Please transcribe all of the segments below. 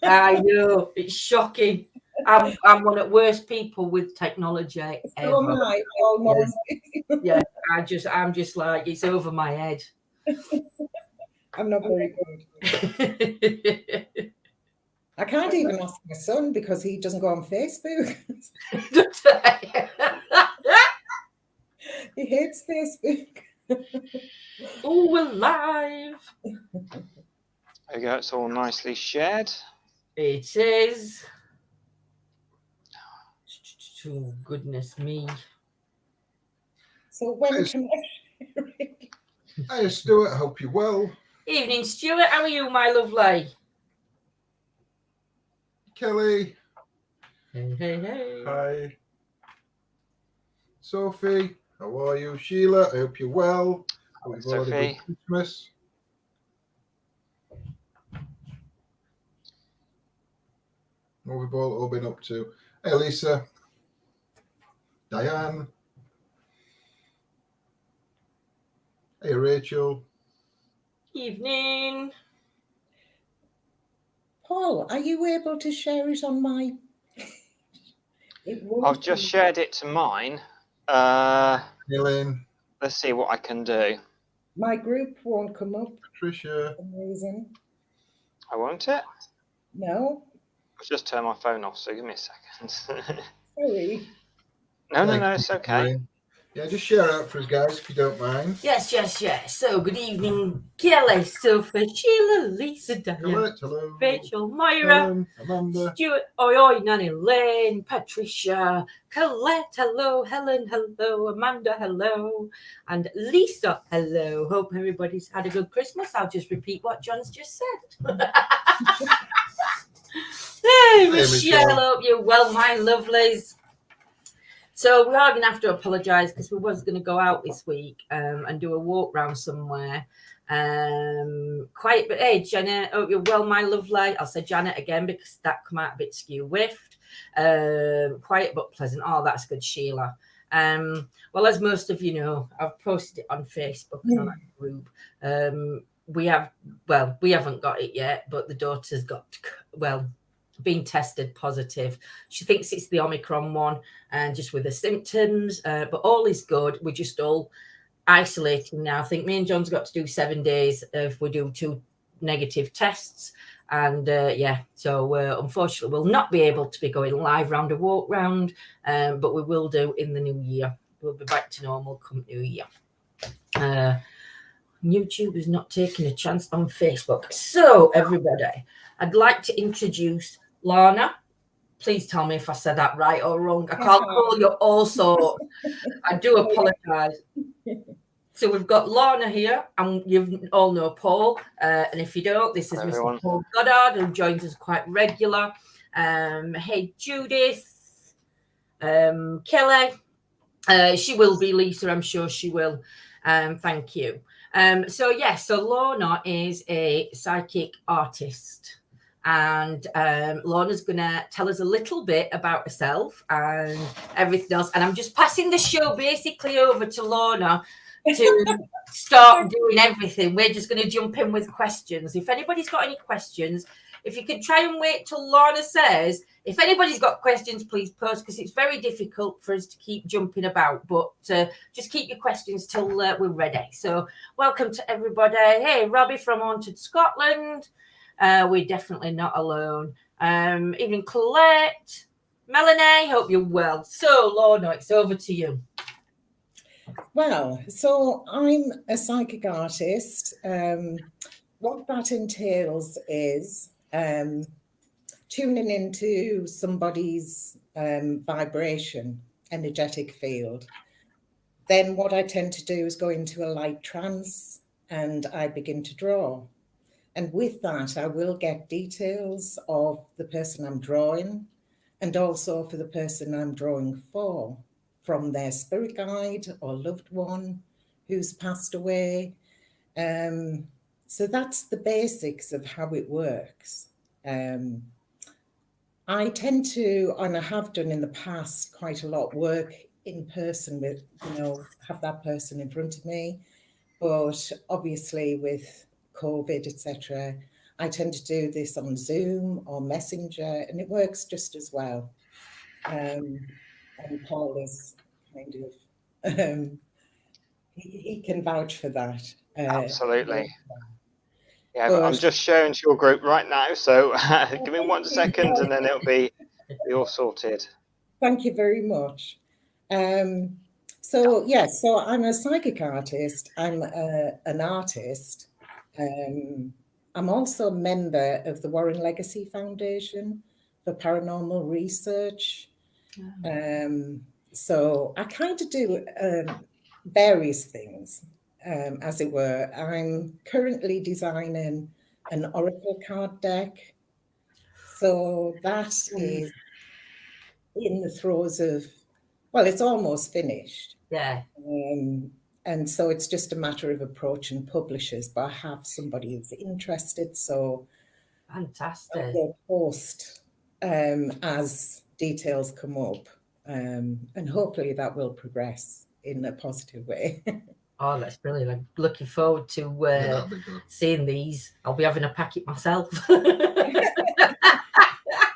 I know, it's shocking. I'm one of the worst people with technology So am ever. I, almost. Yeah, I'm just like, it's over my head. I'm not very good. I can't even ask my son because he doesn't go on Facebook. He hates Facebook. Oh, we're live. There you go, it's all nicely shared. It is. Oh, goodness me. So when can Hi, Stuart. Hope you're well. Evening, Stuart. How are you, my lovely? Kelly. Hey. Hi. Sophie. How are you? Sheila. I hope you're well. Hope you've had a good Christmas. What we've all been up to. Hey, Lisa. Diane. Hey, Rachel. Evening. Paul, are you able to share it on my... I've just shared it to mine. Elaine. Let's see what I can do. My group won't come up. Patricia. For some reason. I won't it? No. I'll just turn my phone off, so give me a second. Sorry. No, it's okay. Yeah, just share out for us, guys, if you don't mind. Yes. So, good evening, Kelly, Sophie, Sheila, Lisa, Diane, hello. Rachel, Moira, Amanda, Stuart, oi, Nanny Lane, Patricia, Colette, hello, Helen, hello, Amanda, hello, and Lisa, hello. Hope everybody's had a good Christmas. I'll just repeat what John's just said. Hey, Michelle, hope you're well, my lovelies. So we are going to have to apologise because we was going to go out this week and do a walk round somewhere. Quiet, but hey, Janet, hope you're well, my lovely. I'll say Janet again because that come out a bit skew-whiffed. Quiet but pleasant. Oh, that's good, Sheila. Well, as most of you know, I've posted it on Facebook and on our group. We haven't got it yet, but the daughter's got, been tested positive. She thinks it's the Omicron one and just with the symptoms, but all is good. We're just all isolating now. I think me and John's got to do 7 days if we do 2 negative tests. And so unfortunately we'll not be able to be going live round a walk round, but we will do in the new year. We'll be back to normal come New Year. YouTube is not taking a chance on Facebook. So everybody, I'd like to introduce Lana. Please tell me if I said that right or wrong. I can't call you all sorts. I do apologise. So we've got Lana here, and you all know Paul. And if you don't, this is Mr. Paul Goddard, who joins us quite regular. Hey, Judith. Kelly. She will be, Lisa, I'm sure she will. Thank you. So Lana is a psychic artist. And Lana's going to tell us a little bit about herself and everything else. And I'm just passing the show basically over to Lana to start doing everything. We're just going to jump in with questions. If anybody's got any questions, if you could try and wait till Lana says, if anybody's got questions, please post, because it's very difficult for us to keep jumping about. But just keep your questions till we're ready. So welcome to everybody. Hey, Robbie from Haunted Scotland. We're definitely not alone. Evening, Colette. Melanie, hope you're well. So, Lorna, it's over to you. Well, so I'm a psychic artist. What that entails is tuning into somebody's vibration, energetic field. Then what I tend to do is go into a light trance and I begin to draw. And with that, I will get details of the person I'm drawing and also for the person I'm drawing for, from their spirit guide or loved one who's passed away. So that's the basics of how it works. I tend to, and I have done in the past quite a lot, work in person with, have that person in front of me. But obviously with COVID, etc., I tend to do this on Zoom or Messenger, and it works just as well. And Paul is kind of, he can vouch for that. Absolutely. Yeah, But I'm just sharing to your group right now, so give me 1 second and then it'll be all sorted. Thank you very much. So yes, so I'm a psychic artist. I'm an artist. I'm also a member of the Warren Legacy Foundation for Paranormal Research. So I kind of do various things, as it were. I'm currently designing an oracle card deck. So that is in the throes of, well, it's almost finished. Yeah. And so it's just a matter of approaching publishers, but I have somebody who's interested, so fantastic. I will post as details come up, and hopefully that will progress in a positive way. Oh, that's brilliant. I'm looking forward to seeing these. I'll be having a packet myself.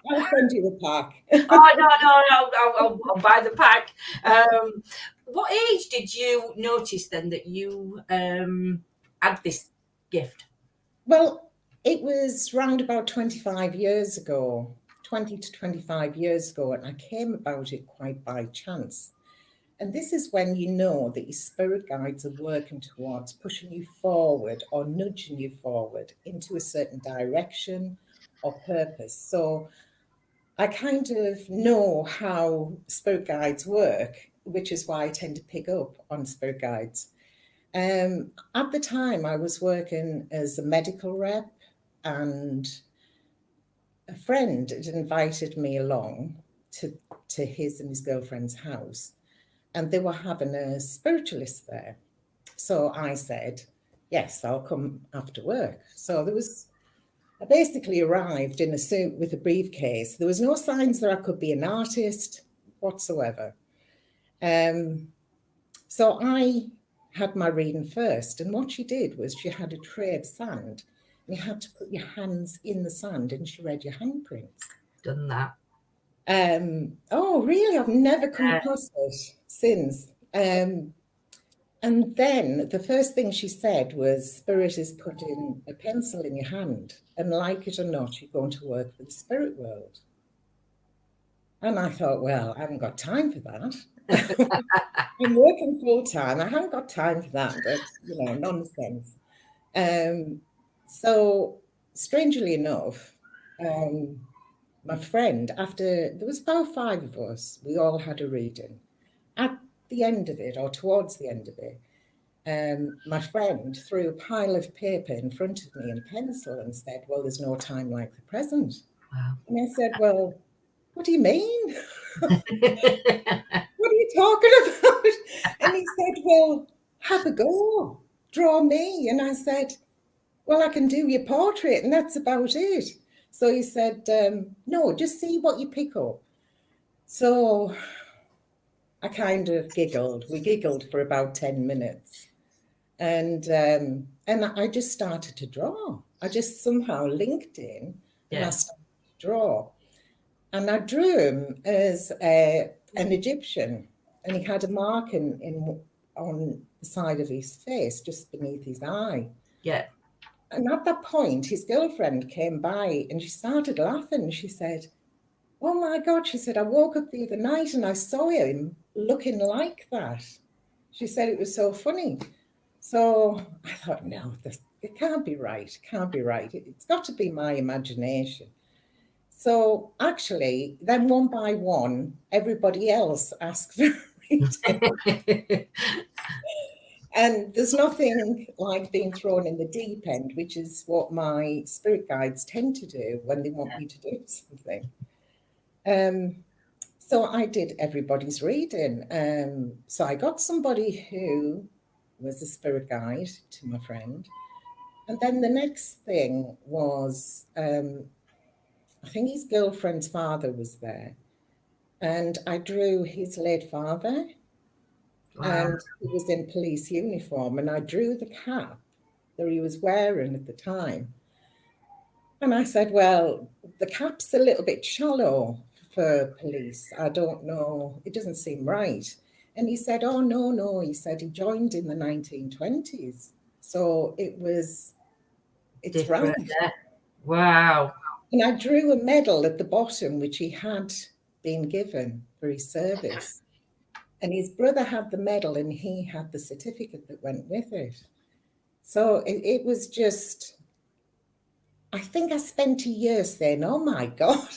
I'll send you a pack. Oh, no, I'll buy the pack. What age did you notice then that you had this gift? Well, it was round about 25 years ago, 20 to 25 years ago, and I came about it quite by chance. And this is when you know that your spirit guides are working towards pushing you forward or nudging you forward into a certain direction or purpose. So I kind of know how spirit guides work, which is why I tend to pick up on spirit guides. At the time, I was working as a medical rep, and a friend had invited me along to his and his girlfriend's house, and they were having a spiritualist there. So I said, yes, I'll come after work. So I basically arrived in a suit with a briefcase. There was no signs that I could be an artist whatsoever. So I had my reading first, and what she did was she had a tray of sand, and you had to put your hands in the sand, and she read your handprints. Done that. Oh, really? I've never come across it since. And then the first thing she said was, Spirit is putting a pencil in your hand, and like it or not, you're going to work for the spirit world. And I thought, well, I haven't got time for that. I'm working full time. I haven't got time for that. That's, nonsense. So strangely enough, my friend, after there was about 5 of us, we all had a reading. At the end of it, or towards the end of it, my friend threw a pile of paper in front of me and a pencil and said, well, there's no time like the present. Wow. And I said, well, what do you mean? What are you talking about? And he said, well, have a go, draw me. And I said, well, I can do your portrait, and that's about it. So he said, no, just see what you pick up. So I kind of giggled. We giggled for about 10 minutes. And I just started to draw. I just somehow linked in, and I started to draw. And I drew him as an Egyptian, and he had a mark on the side of his face, just beneath his eye. Yeah. And at that point, his girlfriend came by, and she started laughing. She said, oh my God, she said, I woke up the other night and I saw him looking like that. She said it was so funny. So I thought, no, it can't be right. It can't be right. It's got to be my imagination. So actually, then one by one, everybody else asked for a reading. And there's nothing like being thrown in the deep end, which is what my spirit guides tend to do when they want me to do something. So I did everybody's reading. So I got somebody who was a spirit guide to my friend. And then the next thing was, I think his girlfriend's father was there. And I drew his late father. Wow. And he was in police uniform. And I drew the cap that he was wearing at the time. And I said, well, the cap's a little bit shallow for police. I don't know. It doesn't seem right. And he said, oh, no. He said he joined in the 1920s. So it's Different, right. yeah. Wow. And I drew a medal at the bottom, which he had been given for his service. And his brother had the medal and he had the certificate that went with it. So it was just, I think I spent a year saying, oh my God.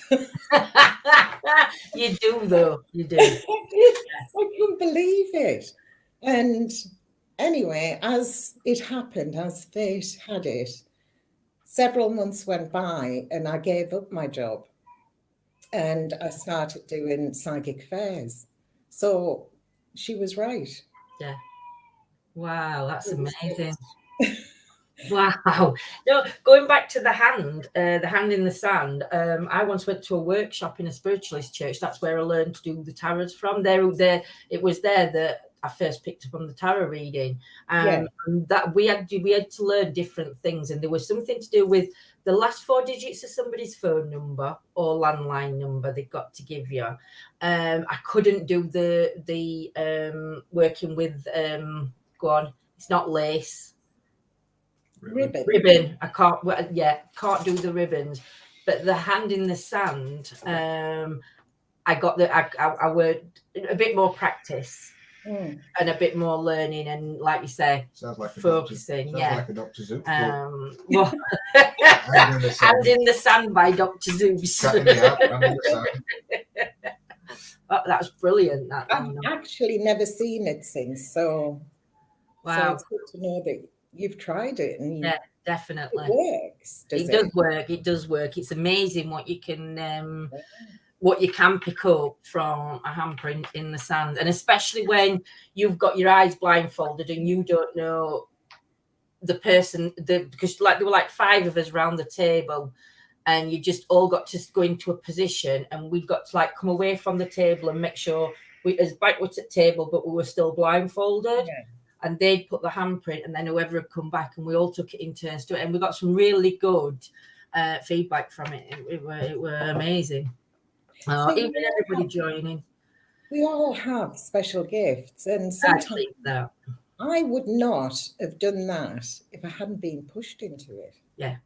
You do, though. You do. I couldn't believe it. And anyway, as it happened, as fate had it, several months went by and I gave up my job and I started doing psychic fairs. So she was right. Yeah. Wow, that's amazing. Wow. No, going back to the hand in the sand. I once went to a workshop in a spiritualist church. That's where I learned to do the tarots from. It was there that I first picked up on the tarot reading. And that we had to learn different things, and there was something to do with the last 4 digits of somebody's phone number or landline number they got to give you. I couldn't do the working with go on. It's not lace. Ribbon. I can't do the ribbons, but the hand in the sand. I got I would a bit more practice and a bit more learning, and like you say, sounds like focusing. like a Dr. Zeus. Well, Hand in the Sand by Dr. Zeus. Oh, that's brilliant. I've actually never seen it since, so wow, so it's good to know that you've tried it and yeah, definitely it works. It does work. It's amazing what you can pick up from a handprint in the sand, and especially when you've got your eyes blindfolded and you don't know the person, because like there were like 5 of us around the table, and you just all got to go into a position, and we got to like come away from the table and make sure we as backwards at table, but we were still blindfolded. Yeah. And they'd put the handprint, and then whoever had come back, and we all took it in turns to it, and we got some really good feedback from it. It were amazing. Even everybody joining. We all have special gifts, and sometimes I would not have done that if I hadn't been pushed into it. Yeah.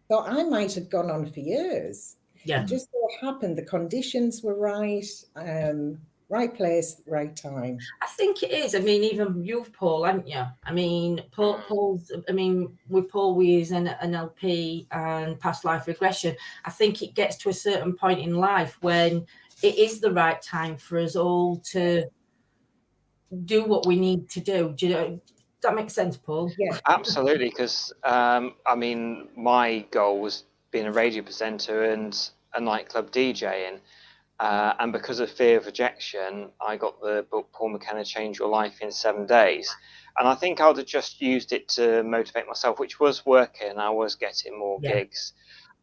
So I might have gone on for years. Yeah. It just so happened the conditions were right. Right place, right time. I think it is. I mean, even you've Paul, haven't you? I mean, Paul's. I mean, with Paul, we use an NLP and Past Life Regression. I think it gets to a certain point in life when it is the right time for us all to do what we need to do. Do you know? Does that make sense, Paul? Yeah, absolutely. Because I mean, my goal was being a radio presenter and a nightclub DJ, and because of fear of rejection, I got the book Paul McKenna Change Your Life in 7 Days. And I think I would have just used it to motivate myself, which was working. I was getting more gigs.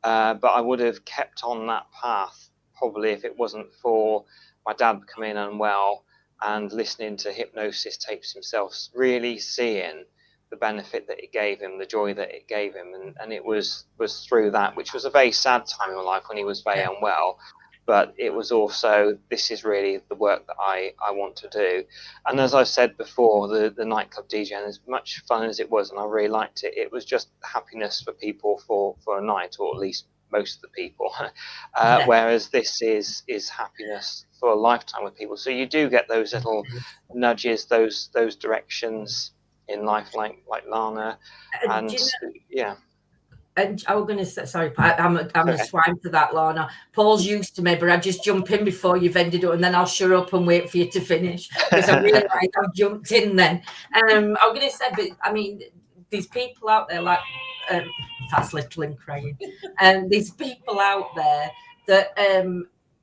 But I would have kept on that path probably if it wasn't for my dad becoming unwell and listening to hypnosis tapes himself, really seeing the benefit that it gave him, the joy that it gave him. And it was through that, which was a very sad time in my life when he was very unwell. But it was also, this is really the work that I want to do. And as I said before, the nightclub DJing, as much fun as it was, and I really liked it, it was just happiness for people for a night, or at least most of the people. Whereas this is happiness for a lifetime with people. So you do get those little nudges, those directions in life, like Lana. And yeah. And I was going to say, sorry, I'm a swine for that, Lana. Paul's used to me, but I just jump in before you've ended up, and then I'll shut up and wait for you to finish, because I realised I've jumped in then. I was going to say, but I mean, these people out there, like, that's little and crying, and these people out there that,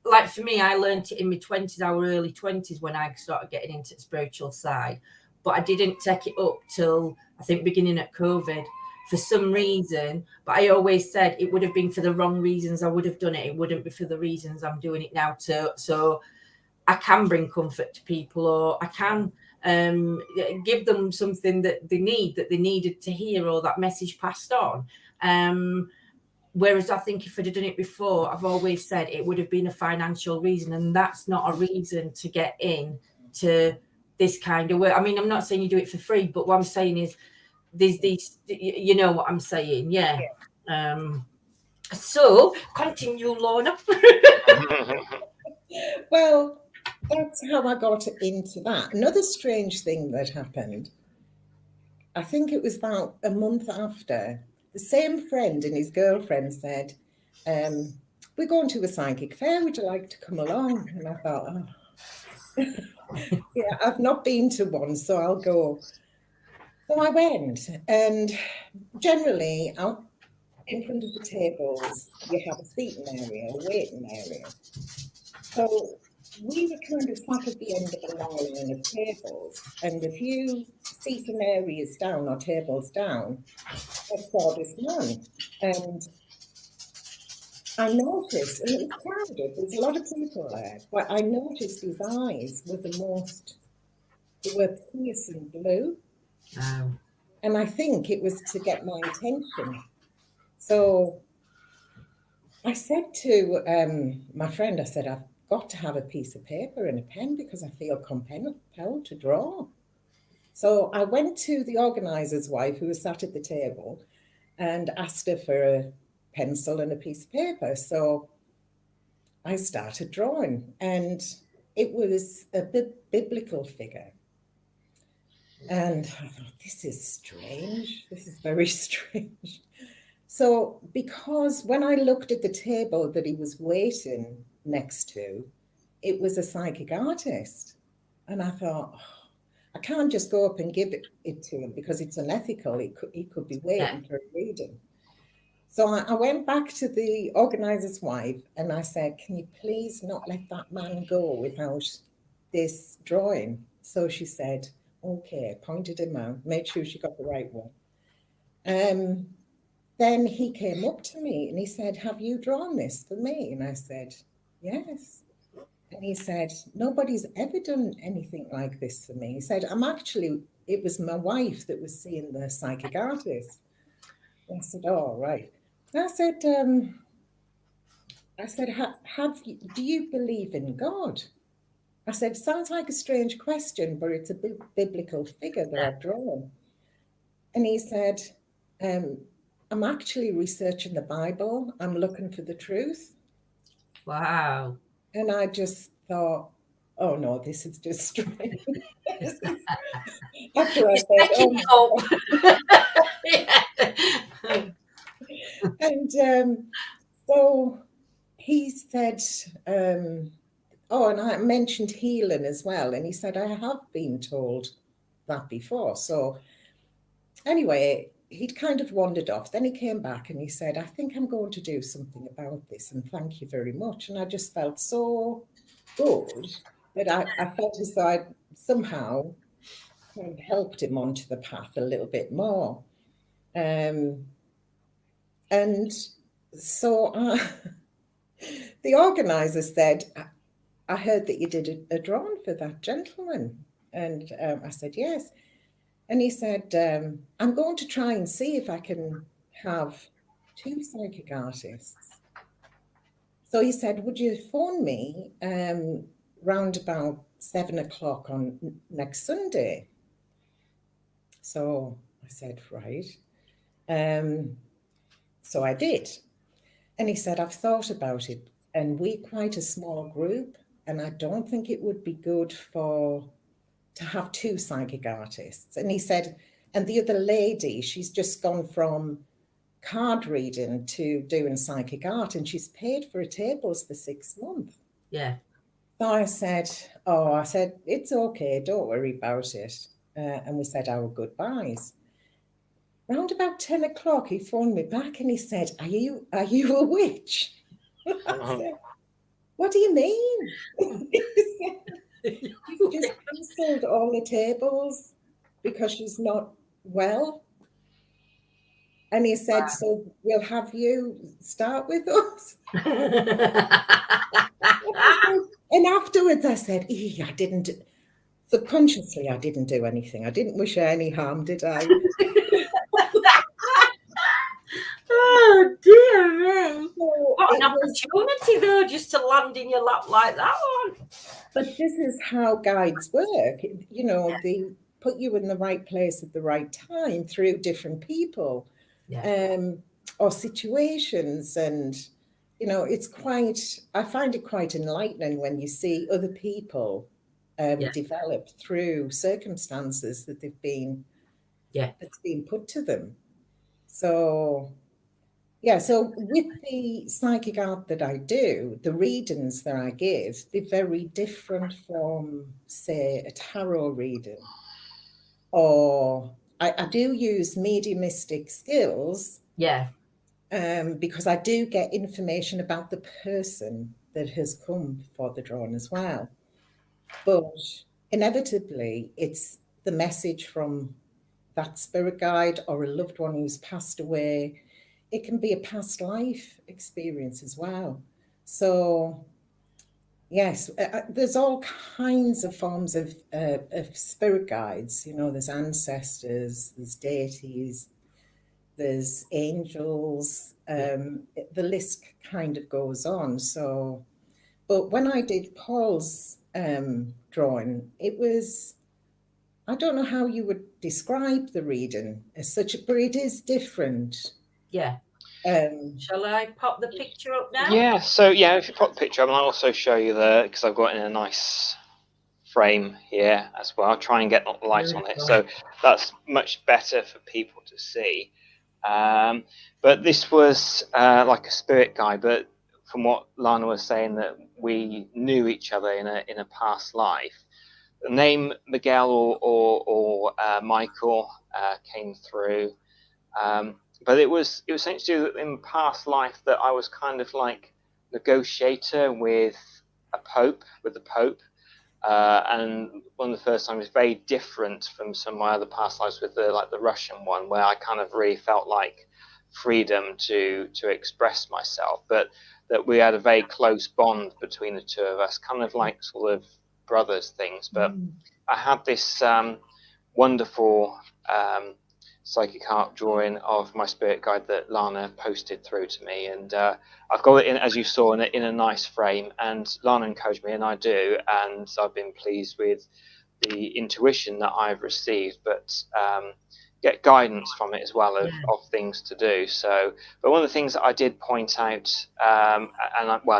like for me, I learned it in my 20s, our early 20s, when I started getting into the spiritual side, but I didn't take it up till, I think, beginning at COVID. For some reason, but I always said it would have been for the wrong reasons I would have done it. It wouldn't be for the reasons I'm doing it now. So I can bring comfort to people, or I can give them something that they needed to hear, or that message passed on. Whereas I think if I'd have done it before, I've always said it would have been a financial reason, and that's not a reason to get in to this kind of work. I mean, I'm not saying you do it for free, but what I'm saying is there's these, you know what I'm saying, yeah. So continue, Lana. Well, that's how I got into that. Another strange thing that happened, I think it was about a month after, the same friend and his girlfriend said, we're going to a psychic fair, would you like to come along? And I thought, oh. Yeah, I've not been to one, so I'll go. So I went, and generally out in front of the tables, you have a seating area, a waiting area. So we were kind of sat at the end of a long line of tables, and a few seating areas down or tables down, I saw this man, and I noticed, and it was crowded, there's a lot of people there, but I noticed his eyes were they were piercing blue. Wow. And I think it was to get my attention. So I said to my friend, I said, I've got to have a piece of paper and a pen because I feel compelled to draw. So I went to the organiser's wife who was sat at the table and asked her for a pencil and a piece of paper. So I started drawing, and it was a biblical figure. And I thought, this is strange. This is very strange. So because when I looked at the table that he was waiting next to, it was a psychic artist. And I thought, oh, I can't just go up and give it to him because it's unethical. He could be waiting for a reading. So I went back to the organiser's wife and I said, can you please not let that man go without this drawing? So she said, okay, pointed him out, made sure she got the right one. Then he came up to me and he said, have you drawn this for me? And I said, yes. And he said, nobody's ever done anything like this for me. He said, it was my wife that was seeing the psychic artist. And I said, oh, right. And I said, do you believe in God? I said, sounds like a strange question, but it's a biblical figure that I've drawn. And he said, I'm actually researching the Bible. I'm looking for the truth. Wow. And I just thought, oh no, this is just strange. After I said, oh yeah. And so he said, oh, and I mentioned healing as well. And he said, I have been told that before. So anyway, he'd kind of wandered off. Then he came back and he said, I think I'm going to do something about this. And thank you very much. And I just felt so good that I felt as though I'd somehow kind of helped him onto the path a little bit more. And so the organizer said, I heard that you did a drawing for that gentleman. And I said, yes. And he said, I'm going to try and see if I can have 2 psychic artists. So he said, would you phone me round about 7 o'clock on next Sunday? So I said, right. So I did. And he said, I've thought about it. And we're quite a small group. And I don't think it would be good to have 2 psychic artists. And he said, and the other lady, she's just gone from card reading to doing psychic art, and she's paid for her tables for 6 months. Yeah. So I said, it's okay, don't worry about it. And we said our goodbyes. Round about 10 o'clock, he phoned me back and he said, are you a witch? I said, what do you mean? She's just cancelled all the tables because she's not well. And he said, so we'll have you start with us. And afterwards I said, subconsciously I didn't do anything. I didn't wish her any harm, did I? Oh, dear opportunity though, just to land in your lap like that one. But this is how guides work. You know, they put you in the right place at the right time through different people, or situations. And, you know, I find it quite enlightening when you see other people develop through circumstances that that's been put to them. So, so with the psychic art that I do, the readings that I give, they're very different from, say, a tarot reading. Or I do use mediumistic skills. Because I do get information about the person that has come for the drawing as well. But inevitably, it's the message from that spirit guide or a loved one who's passed away. It can be a past life experience as well. So, yes, there's all kinds of forms of spirit guides. You know, there's ancestors, there's deities, there's angels. The list kind of goes on. So, but when I did Paul's drawing, it was, I don't know how you would describe the reading as such, but it is different. Shall I pop the picture up now? Yeah, so if you pop the picture up, and I'll also show you because I've got it in a nice frame here as well. I'll try and get the light on it, so that's much better for people to see. But this was like a spirit guide, but from what Lana was saying, that we knew each other in a past life. The name Miguel or Michael came through, but it was something to do in past life that I was kind of like negotiator with the Pope, and one of the first times was very different from some of my other past lives with the Russian one, where I kind of really felt like freedom to express myself, but that we had a very close bond between the two of us, kind of like sort of brothers things. But I had this wonderful psychic art drawing of my spirit guide that Lana posted through to me, and I've got it in, as you saw, in a nice frame, and Lana encouraged me, and I do, and I've been pleased with the intuition that I've received, but get guidance from it as well of things to do. So, but one of the things that I did point out, I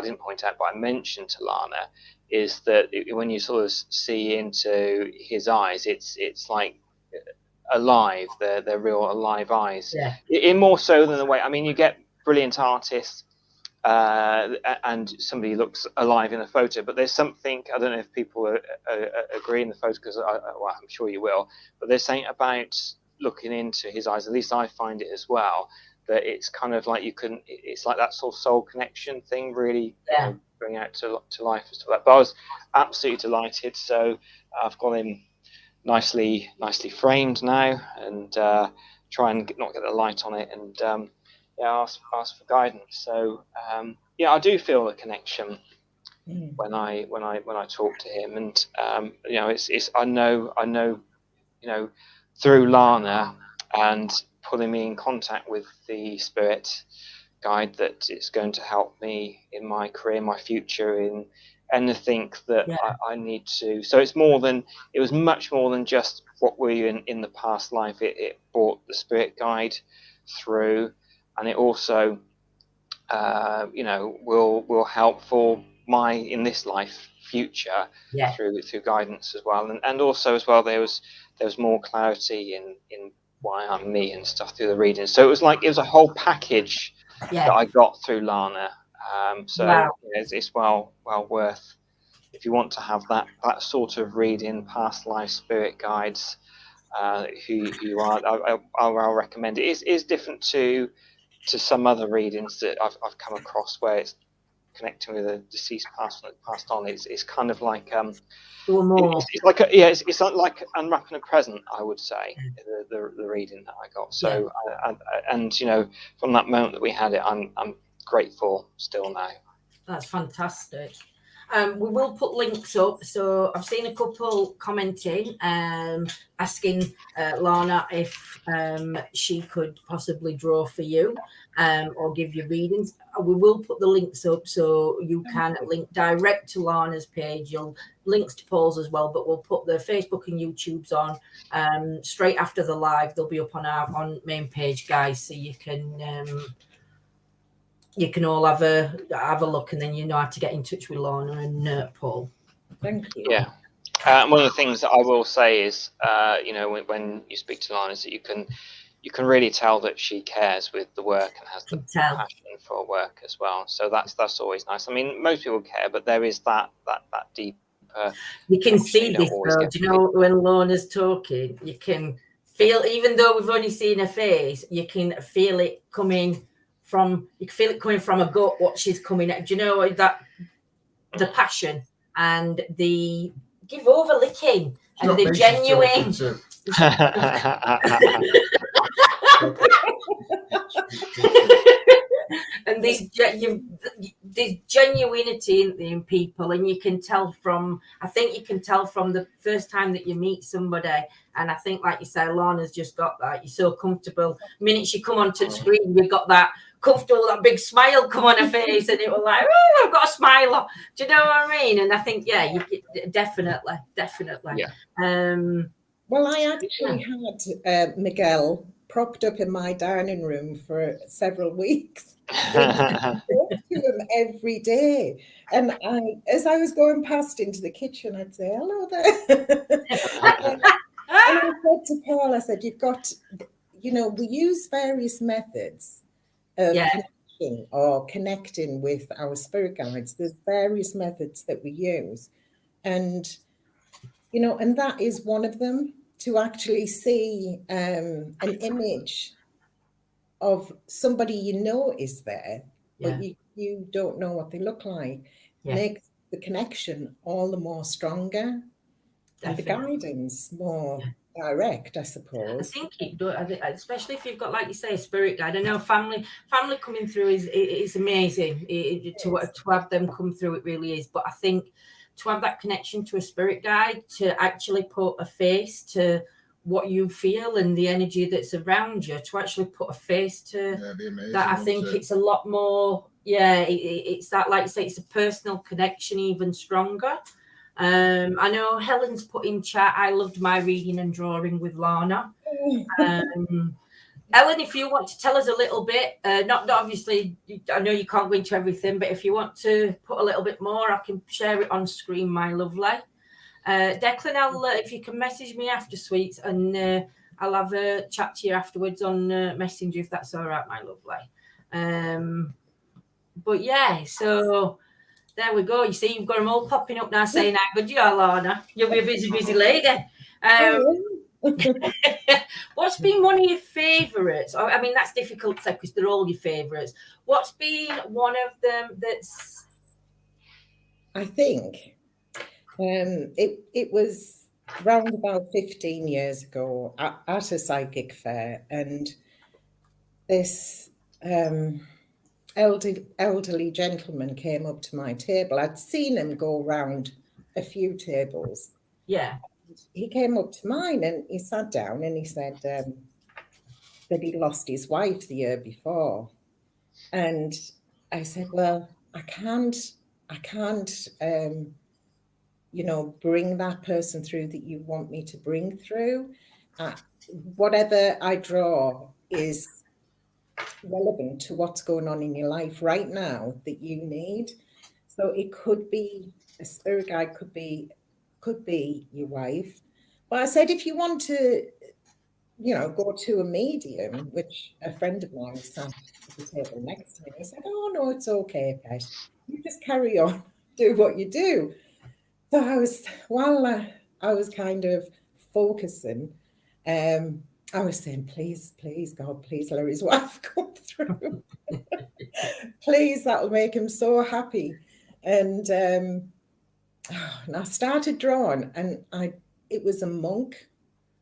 didn't point out, but I mentioned to Lana, is that when you sort of see into his eyes, it's like alive. They're real alive eyes. In more so than the way, I mean, you get brilliant artists and somebody looks alive in a photo, but there's something, I don't know if people agree in the photo, because I'm sure you will, but there's something about looking into his eyes, at least I find it as well, that it's kind of like it's like that sort of soul connection thing, really bring out to life and stuff like that. But I was absolutely delighted, so I've got him nicely framed now, and try and not get the light on it, and ask for guidance. So I do feel a connection when I talk to him, and it's I know through Lana and putting me in contact with the spirit guide that it's going to help me in my career, my future, in anything that I need to. So it was much more than just what we in the past life. It brought the spirit guide through, and it also will help for my in this life future through guidance as well, and also as well there was more clarity in why I'm me and stuff through the reading. So it was a whole package that I got through Lana. It's well worth, if you want to have that sort of reading, past life spirit guides, who you are, I'll recommend it. It is different to some other readings that I've come across where it's connecting with a deceased passed on. It's kind of like it's like it's like unwrapping a present, I would say, the reading that I got. So and from that moment that we had it, I'm grateful still now. That's fantastic. We will put links up. So I've seen a couple commenting, asking Lana if she could possibly draw for you or give you readings. We will put the links up so you can link direct to Lana's page. You'll links to Paul's as well, but we'll put the Facebook and YouTube's on straight after the live. They'll be up on our main page, guys, so you can all have a look, and then you know how to get in touch with Lana and Paul. Thank you. Yeah. One of the things that I will say is, when you speak to Lana, is that you can really tell that she cares with the work and has the passion for work as well. So that's always nice. I mean, most people care, but there is that deep. You can see this though. Do you know when Lana's talking, you can feel, even though we've only seen her face, you can feel it coming from. You can feel it coming from a gut. What she's coming at. Do you know that the passion and the give over licking and the genuine. And this genuinity in people, and you can tell from. I think you can tell from the first time that you meet somebody, and I think, like you say, Lana's just got that. You're so comfortable. The minute she come onto the screen, you've got that comfortable, that big smile come on her face, and it was like, oh, I've got a smile. Do you know what I mean? And I think, yeah, you definitely. Yeah. Well, I actually had Miguel propped up in my dining room for several weeks. I talked to him every day, and as I was going past into the kitchen, I'd say, hello there. And I said to Paul, I said, you've got, we use various methods of connection or connecting with our spirit guides. There's various methods that we use, and and that is one of them, to actually see an image of somebody is there, but you don't know what they look like. Makes the connection all the more stronger. Definitely. And the guidance more direct, I suppose. I think it does, especially if you've got, like you say, a spirit guide. I know family coming through is amazing. To have them come through, it really is. But I think to have that connection to a spirit guide, to actually put a face to what you feel and the energy that's around you, to actually put a face to that, I think it's a lot more. It's that, like you say, it's a personal connection, even stronger. I know Helen's put in chat, I loved my reading and drawing with Lana. Ellen, if you want to tell us a little bit, not obviously, I know you can't go into everything, but if you want to put a little bit more, I can share it on screen, my lovely. Declan, if you can message me after, sweets, and I'll have a chat to you afterwards on Messenger, if that's all right, my lovely. But yeah, so there we go. You see, you've got them all popping up now saying how good you are, Lana. You'll be a busy lady. What's been one of your favourites? I mean, that's difficult to say because they're all your favourites. What's been one of them that's... I think it was round about 15 years ago at a psychic fair, and this elderly gentleman came up to my table. I'd seen him go around a few tables. Yeah. He came up to mine and he sat down and he said that he'd lost his wife the year before. And I said, well, I can't, bring that person through that you want me to bring through. Whatever I draw is relevant to what's going on in your life right now that you need. So it could be a spirit guide, could be your wife. But I said, if you want to, go to a medium, which a friend of mine sat at the table next to me, he said, oh no, it's okay, Pet. You just carry on, do what you do. So while I was kind of focusing, I was saying, please, God, please let his wife come through. Please, that'll make him so happy. And I started drawing, and it was a monk.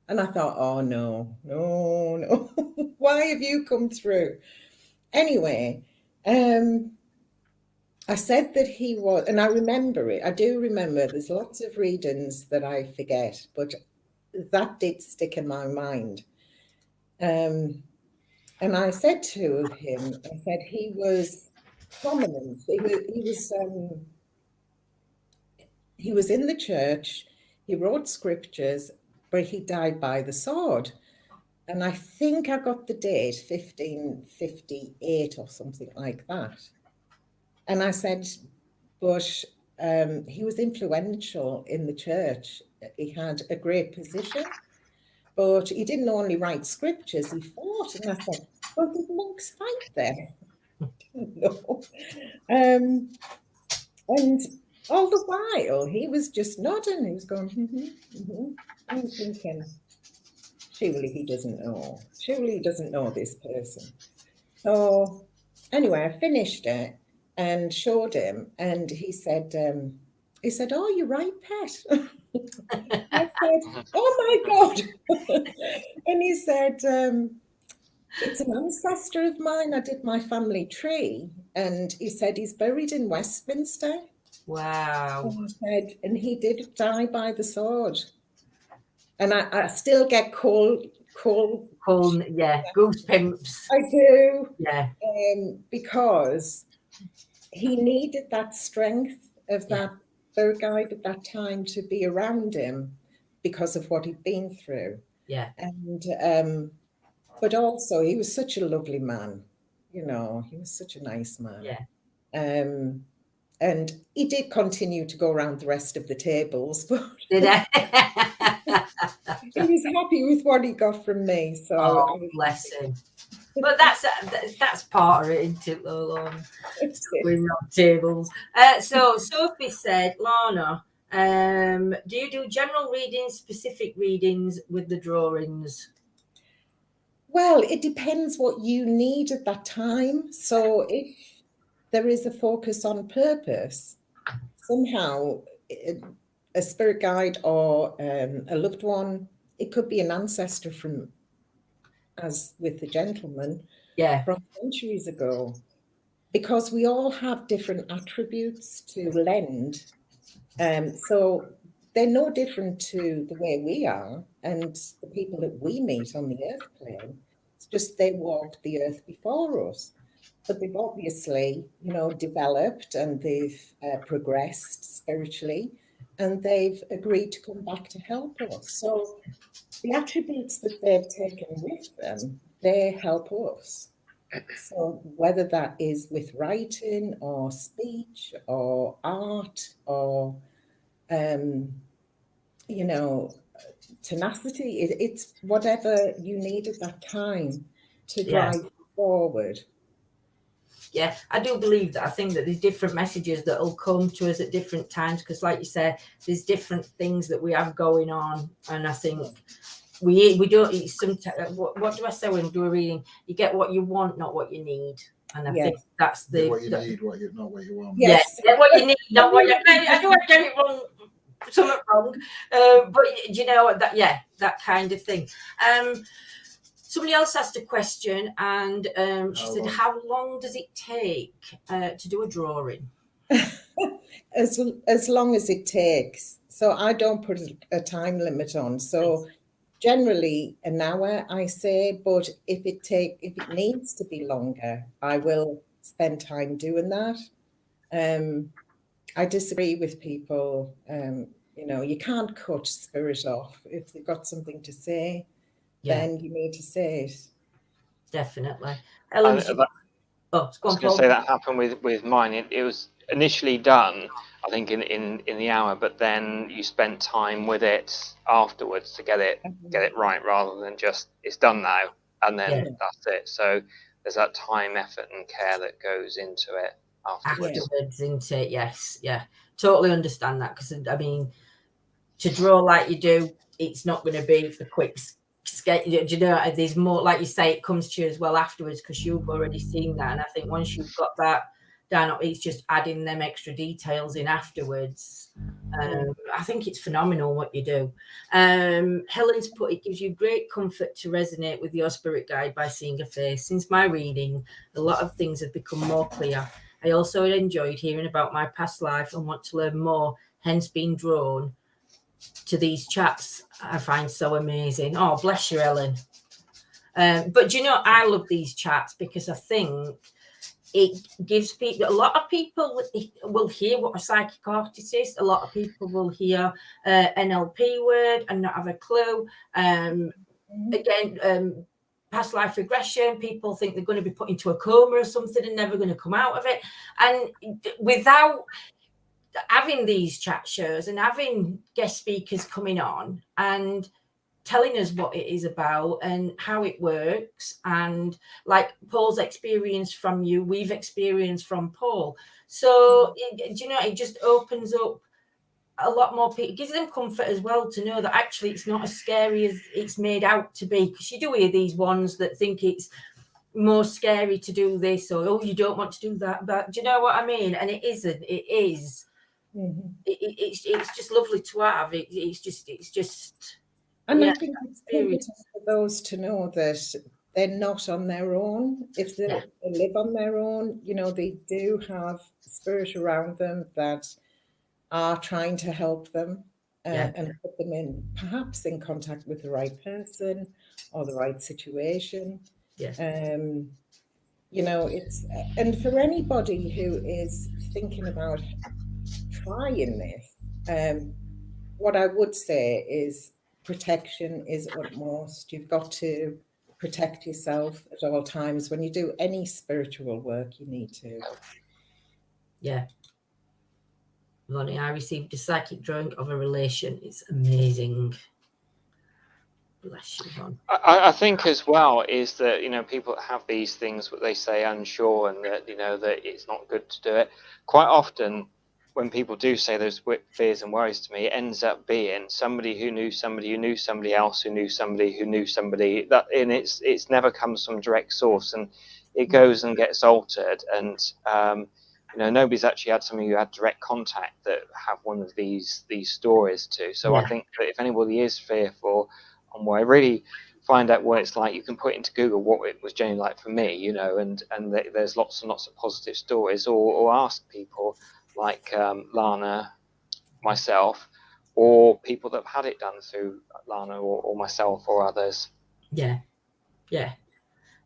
And I thought, oh, no. Why have you come through? Anyway, I said that he was, and I remember it. I do remember. There's lots of readings that I forget, but that did stick in my mind. And I said to him, I said he was prominent. He was in the church. He wrote scriptures, but he died by the sword. And I think I got the date 1558 or something like that. And I said, but he was influential in the church. He had a great position, but he didn't only write scriptures, he fought. And I said, well, did monks fight then? No. And all the while, he was just nodding. He was going, I'm thinking, surely he doesn't know. Surely he doesn't know this person. So anyway, I finished it and showed him, and he said, "Oh, you're right, Pet." I said, "Oh my God!" And he said, "It's an ancestor of mine. I did my family tree," and he said he's buried in Westminster. Wow! And he said, and he did die by the sword, and I still get cold, yeah, goosebumps. I do, yeah, because he needed that strength of that spirit guide at that time to be around him because of what he'd been through. Yeah. And but also he was such a lovely man, you know, he was such a nice man. Yeah. And he did continue to go around the rest of the tables, but did I? he was happy with what he got from me. So oh, bless him. But that's part of it, isn't it, Lola? Going around tables. So Sophie said, Lana, do you do general readings, specific readings with the drawings? Well, it depends what you need at that time. So if there is a focus on purpose, somehow a spirit guide or a loved one, it could be an ancestor from, as with the gentleman, from centuries ago, because we all have different attributes to lend. So they're no different to the way we are and the people that we meet on the earth plane. It's just they walked the earth before us. But they've obviously, you know, developed and they've progressed spiritually, and they've agreed to come back to help us. So the attributes that they've taken with them, they help us. So whether that is with writing or speech or art or, you know, tenacity, it's whatever you need at that time to drive forward. Yeah, I do believe that. I think that there's different messages that will come to us at different times, because like you said, there's different things that we have going on, and I think we don't sometimes, what do I say when we do a reading? You get what you want, not what you need. And I think that's the what you need, not what you want. Yes, get what you need, not what you need. I do get it wrong, something wrong, but you know that kind of thing. Somebody else asked a question, and she said, how long does it take to do a drawing? As long as it takes. So I don't put a time limit on. So generally an hour, I say, but if it needs to be longer, I will spend time doing that. I disagree with people. You know, you can't cut spirit off. If they've got something to say, then you need to say it. Definitely. I was going to say that happened with mine. It was initially done, I think, in the hour, but then you spent time with it afterwards to get it right, rather than just it's done now and then that's it. So there's that time, effort, and care that goes into it afterwards. Into it, yes, totally understand that, because I mean, to draw like you do, it's not going to be the quick skate. You know, there's more, like you say, it comes to you as well afterwards, because you've already seen that. And I think once you've got that down, it's just adding them extra details in afterwards. I think it's phenomenal what you do. Helen's put, it gives you great comfort to resonate with your spirit guide by seeing a face. Since my reading, a lot of things have become more clear. I also enjoyed hearing about my past life and want to learn more, hence being drawn to these chats I find so amazing. Oh, bless you, Ellen. But you know, I love these chats because I think it gives people, a lot of people will hear what a psychic artist is. A lot of people will hear NLP word and not have a clue. Again, past life regression, people think they're going to be put into a coma or something and never going to come out of it. And without having these chat shows and having guest speakers coming on and telling us what it is about and how it works, and like Paul's experience from you, we've experienced from Paul. So you know, it just opens up a lot more people. It gives them comfort as well to know that actually it's not as scary as it's made out to be, because you do hear these ones that think it's more scary to do this, or oh, you don't want to do that, but do you know what I mean? And it isn't. It is. It's just lovely to have. It's just. And I think it's important for those to know that they're not on their own. If they live on their own, you know, they do have spirit around them that are trying to help them and put them in, perhaps in contact with the right person or the right situation. Yes. You know, it's, and for anybody who is thinking about trying this, what I would say is protection is utmost. You've got to protect yourself at all times. When you do any spiritual work, you need to. Yeah. Lonnie, I received a psychic drawing of a relation. It's amazing. Bless you, Ron. I think as well is that, you know, people have these things what they say unsure, and that, you know, that it's not good to do it. Quite often when people do say those fears and worries to me, it ends up being somebody who knew somebody who knew somebody else who knew somebody who knew somebody, that, and it's never comes from direct source, and it goes and gets altered. And you know, nobody's actually had somebody who had direct contact that have one of these stories to. So I think that if anybody is fearful on why, really find out what it's like. You can put into Google what it was genuinely like for me, you know, and there's lots and lots of positive stories, or ask people like Lana, myself, or people that have had it done through Lana or myself or others. Yeah.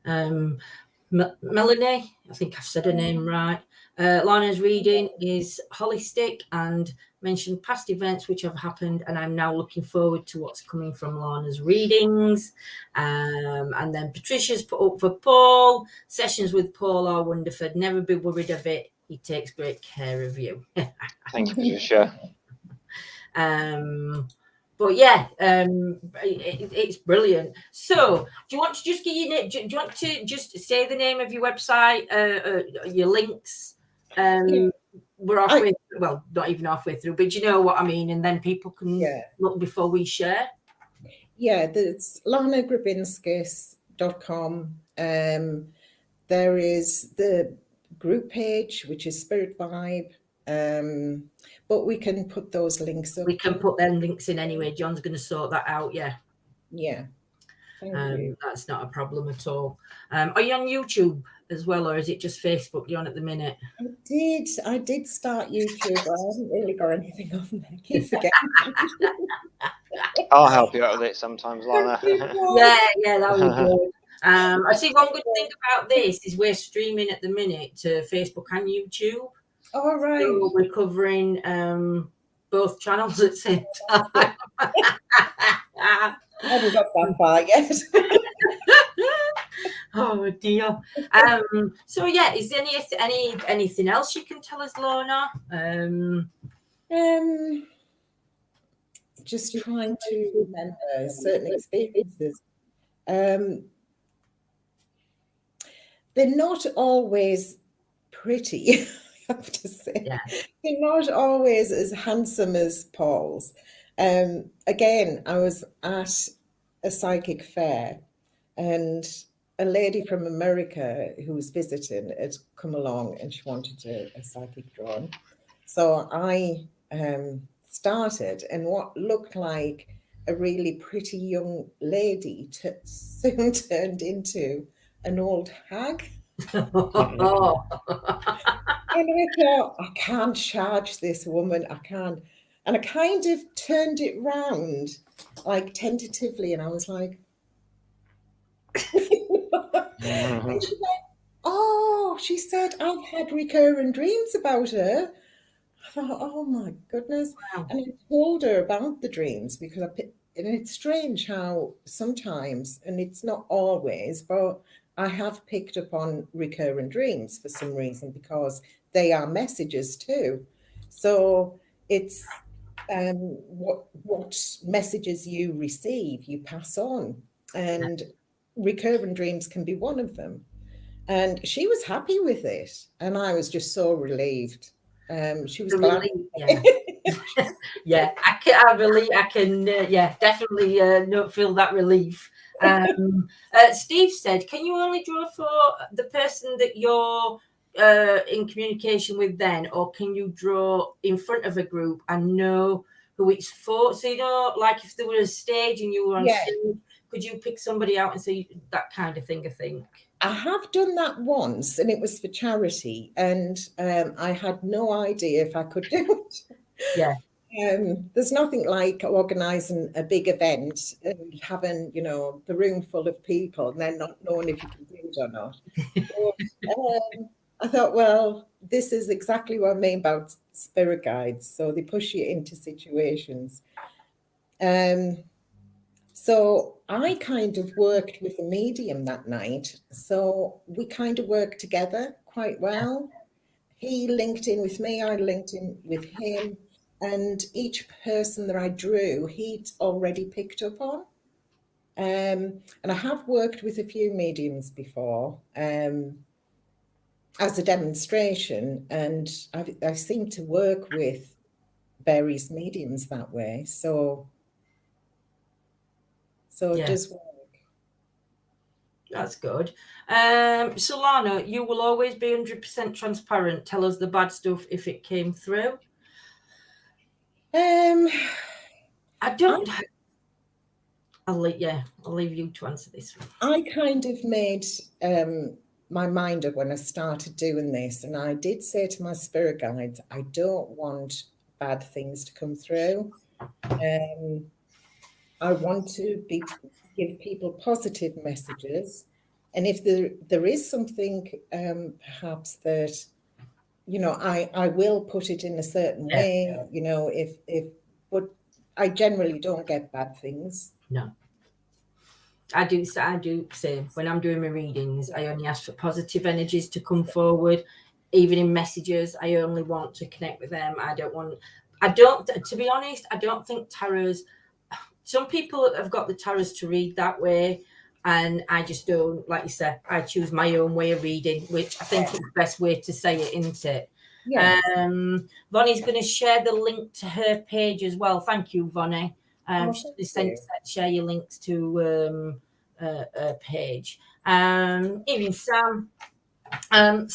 Melanie, I think I've said her name right. Lana's reading is holistic and mentioned past events which have happened, and I'm now looking forward to what's coming from Lana's readings. And then Patricia's put up for Paul. Sessions with Paul are wonderful. Never be worried of it. He takes great care of you. Thank you, Patricia. But yeah, it's brilliant. So, do you want to just give your name? Do you want to just say the name of your website, your links? We're halfway, well, not even halfway through, but you know what I mean. And then people can look before we share. Yeah, it's lanagrabinskis.com. There is the group page, which is Spirit Vibe. But we can put those links up. We can put them links in anyway. John's going to sort that out. Yeah. Thank you. That's not a problem at all. Are you on YouTube as well, or is it just Facebook you're on at the minute? I did start YouTube. I haven't really got anything on there. Keep forgetting. I'll help you out with it sometimes, Lana. yeah, that would be good. I see one good thing about this is we're streaming at the minute to Facebook and YouTube. All right. So we're covering both channels at the same time. I haven't got that far yet. Oh dear. So yeah, is there anything else you can tell us, Lana? Just trying to remember certain experiences. They're not always pretty. I have to say, they're not always as handsome as Paul's. Again, I was at a psychic fair, and a lady from America who was visiting had come along, and she wanted a psychic drawing. So I started, and what looked like a really pretty young lady soon turned into an old hag. And I thought, I can't charge this woman. I can't. And I kind of turned it round, like tentatively, and I was like, and she went, oh, she said, I've had recurring dreams about her. I thought, oh my goodness. Wow. And I told her about the dreams because and it's strange how sometimes, and it's not always, but I have picked up on recurring dreams for some reason because they are messages too. So it's what messages you receive, you pass on. And recurring dreams can be one of them. And she was happy with it. And I was just so relieved. She was glad. Yeah. Yeah, I can definitely feel that relief. Steve said, can you only draw for the person that you're in communication with then, or can you draw in front of a group and know who it's for? So, you know, like if there were a stage and you were on stage, could you pick somebody out and say that kind of thing, I think? I have done that once, and it was for charity, and I had no idea if I could do it. Yeah. There's nothing like organising a big event and having, you know, the room full of people and then not knowing if you can do it or not. But, I thought, well, this is exactly what I mean about spirit guides. So they push you into situations. So I kind of worked with a medium that night. So we kind of worked together quite well. He linked in with me, I linked in with him. And each person that I drew, he'd already picked up on. And I have worked with a few mediums before as a demonstration. And I seem to work with various mediums that way. So it does work. That's good. So Lana, you will always be 100% transparent. Tell us the bad stuff if it came through. I don't. I'll leave you to answer this one. I kind of made my mind up when I started doing this, and I did say to my spirit guides, I don't want bad things to come through. I want to give people positive messages, and if there is something perhaps that, you know, I will put it in a certain way, you know, but I generally don't get bad things. No. I do say when I'm doing my readings, I only ask for positive energies to come forward. Even in messages, I only want to connect with them. To be honest, I don't think tarots, some people have got the tarots to read that way, and I just don't, like you said, I choose my own way of reading, which I think is the best way to say it, isn't it? Yes. Vonnie's going to share the link to her page as well. Thank you, Vonnie. Share your links to a page. Even Sam. Any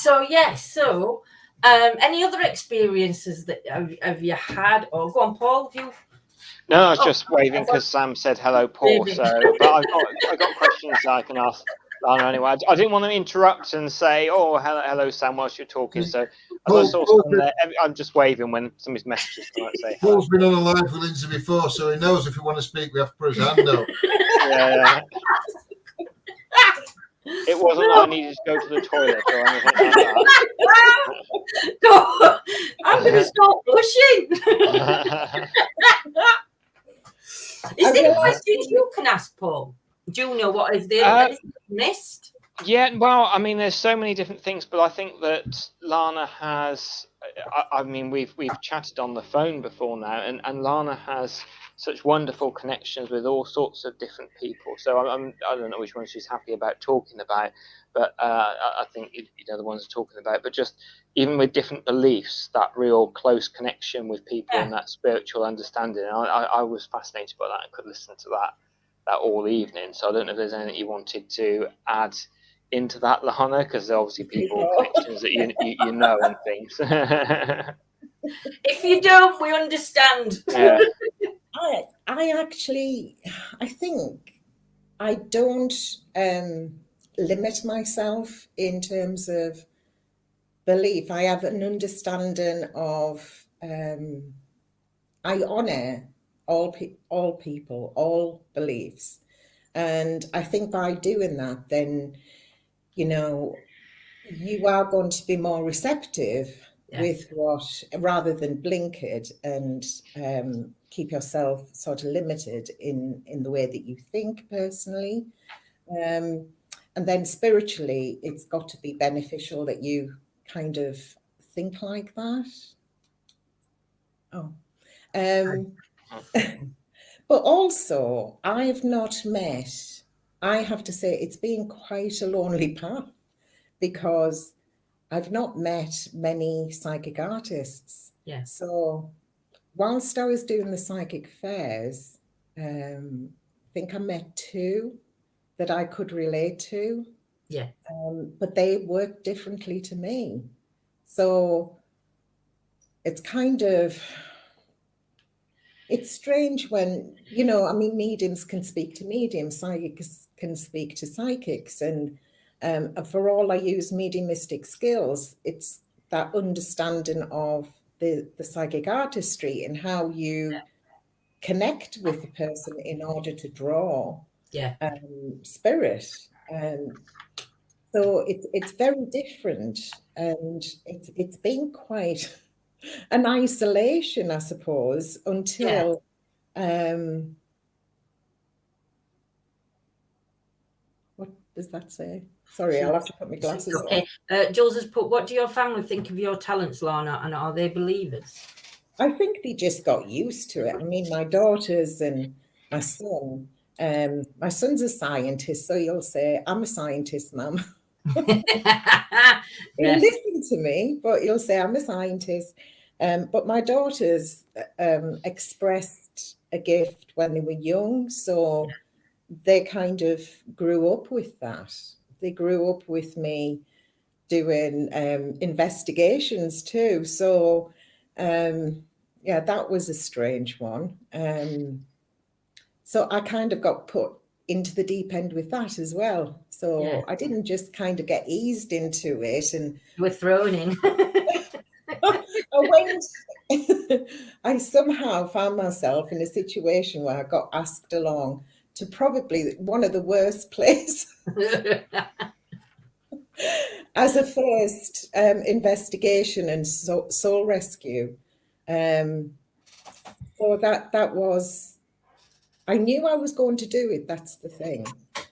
other experiences that have you had? Or go on, Paul. No, I was just waving because Sam said hello, Paul. So, but I've got questions that I can ask Lana anyway. I didn't want to interrupt and say, "Oh, hello, Sam," whilst you're talking. So I'm just waving when somebody's messages come out and say hello. Paul's been on a live with Lindsay before, so he knows if we want to speak, we have to put his hand up. Yeah. It wasn't like I needed to go to the toilet or anything like that. No, I'm going to start blushing. Is there questions you can ask, Paul? Do you know what is there missed? Yeah, well, I mean, there's so many different things, but I think that Lana has. I mean, we've chatted on the phone before now, and Lana has such wonderful connections with all sorts of different people. So I don't know which one she's happy about talking about, but I think you know the ones I'm talking about. But just even with different beliefs, that real close connection with people and that spiritual understanding. I was fascinated by that and could listen to that all evening. So I don't know if there's anything you wanted to add into that, Lana, because there are obviously people connections that you know and things. If you don't, we understand. Yeah. I think I don't limit myself in terms of belief. I have an understanding of, I honour all people, all beliefs. And I think by doing that, then, you know, you are going to be more receptive with what, rather than blinkered and keep yourself sort of limited in the way that you think personally. And then spiritually, it's got to be beneficial that you kind of think like that. But also, I've not met, I have to say, it's been quite a lonely path, because I've not met many psychic artists. Yeah. So whilst I was doing the psychic fairs, I think I met 2 that I could relate to. Yeah. But they work differently to me. So it's kind of, it's strange when, you know, I mean, mediums can speak to mediums, psychics can speak to psychics. And for all I use mediumistic skills, it's that understanding of the psychic artistry and how you connect with the person in order to draw spirit. So it's very different, and it's been quite an isolation, I suppose, until what does that say? Sorry, I'll have to put my glasses on. Jules has put, what do your family think of your talents, Lana, and are they believers? I think they just got used to it. I mean, my daughters and my son, my son's a scientist, so you'll say, I'm a scientist, Mum. He'll listen to me, but he'll say, I'm a scientist. But my daughters expressed a gift when they were young, so they kind of grew up with that. They grew up with me doing investigations too. So, yeah, that was a strange one. So I kind of got put into the deep end with that as well. So I didn't just kind of get eased into it. And you were thrown in. I somehow found myself in a situation where I got asked along to probably one of the worst places as a first investigation and soul rescue. So that was, I knew I was going to do it. That's the thing.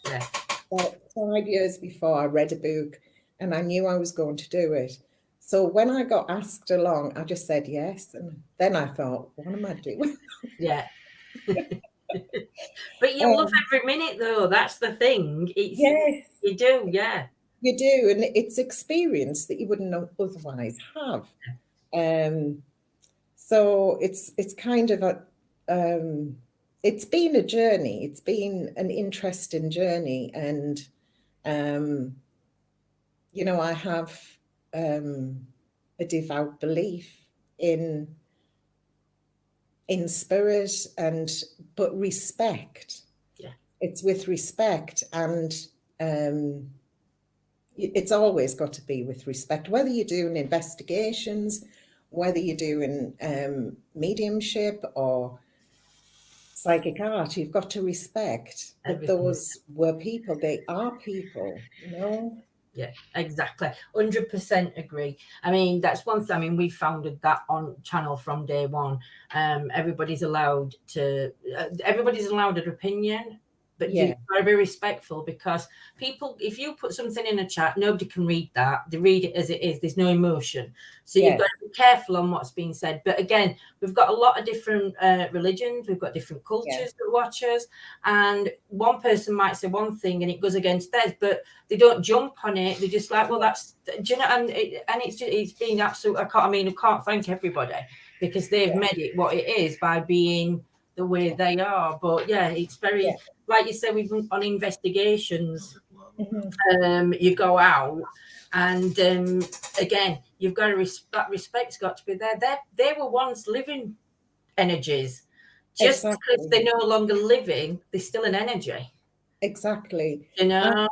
Yeah. About 5 years before, I read a book and I knew I was going to do it. So when I got asked along, I just said yes. And then I thought, what am I doing? Yeah. But you love every minute, though. That's the thing. Yes. You do, yeah. You do. And it's experience that you wouldn't otherwise have. So it's kind of a, it's been a journey. It's been an interesting journey. And, you know, I have a devout belief in spirit, but respect. Yeah. It's with respect, and it's always got to be with respect, whether you're doing investigations, whether you're doing mediumship or psychic art. You've got to respect that those were people. They are people, you know. Yeah, exactly. 100% agree. I mean, that's one thing. I mean, we founded that on channel from day one. Everybody's allowed an opinion, but you've got to be respectful, because people, if you put something in a chat, nobody can read that. They read it as it is. There's no emotion. So you've got to be careful on what's being said. But again, we've got a lot of different religions. We've got different cultures that watch us. And one person might say one thing and it goes against theirs, but they don't jump on it. They're just like, well, that's, do you know, and it's been absolute. I can't thank everybody, because they've made it what it is by being the way they are. But yeah, it's very, like you said, we've on investigations, you go out and again, you've got to respect's got to be there. They were once living energies. Just because they're no longer living, they're still an energy. Exactly. You know?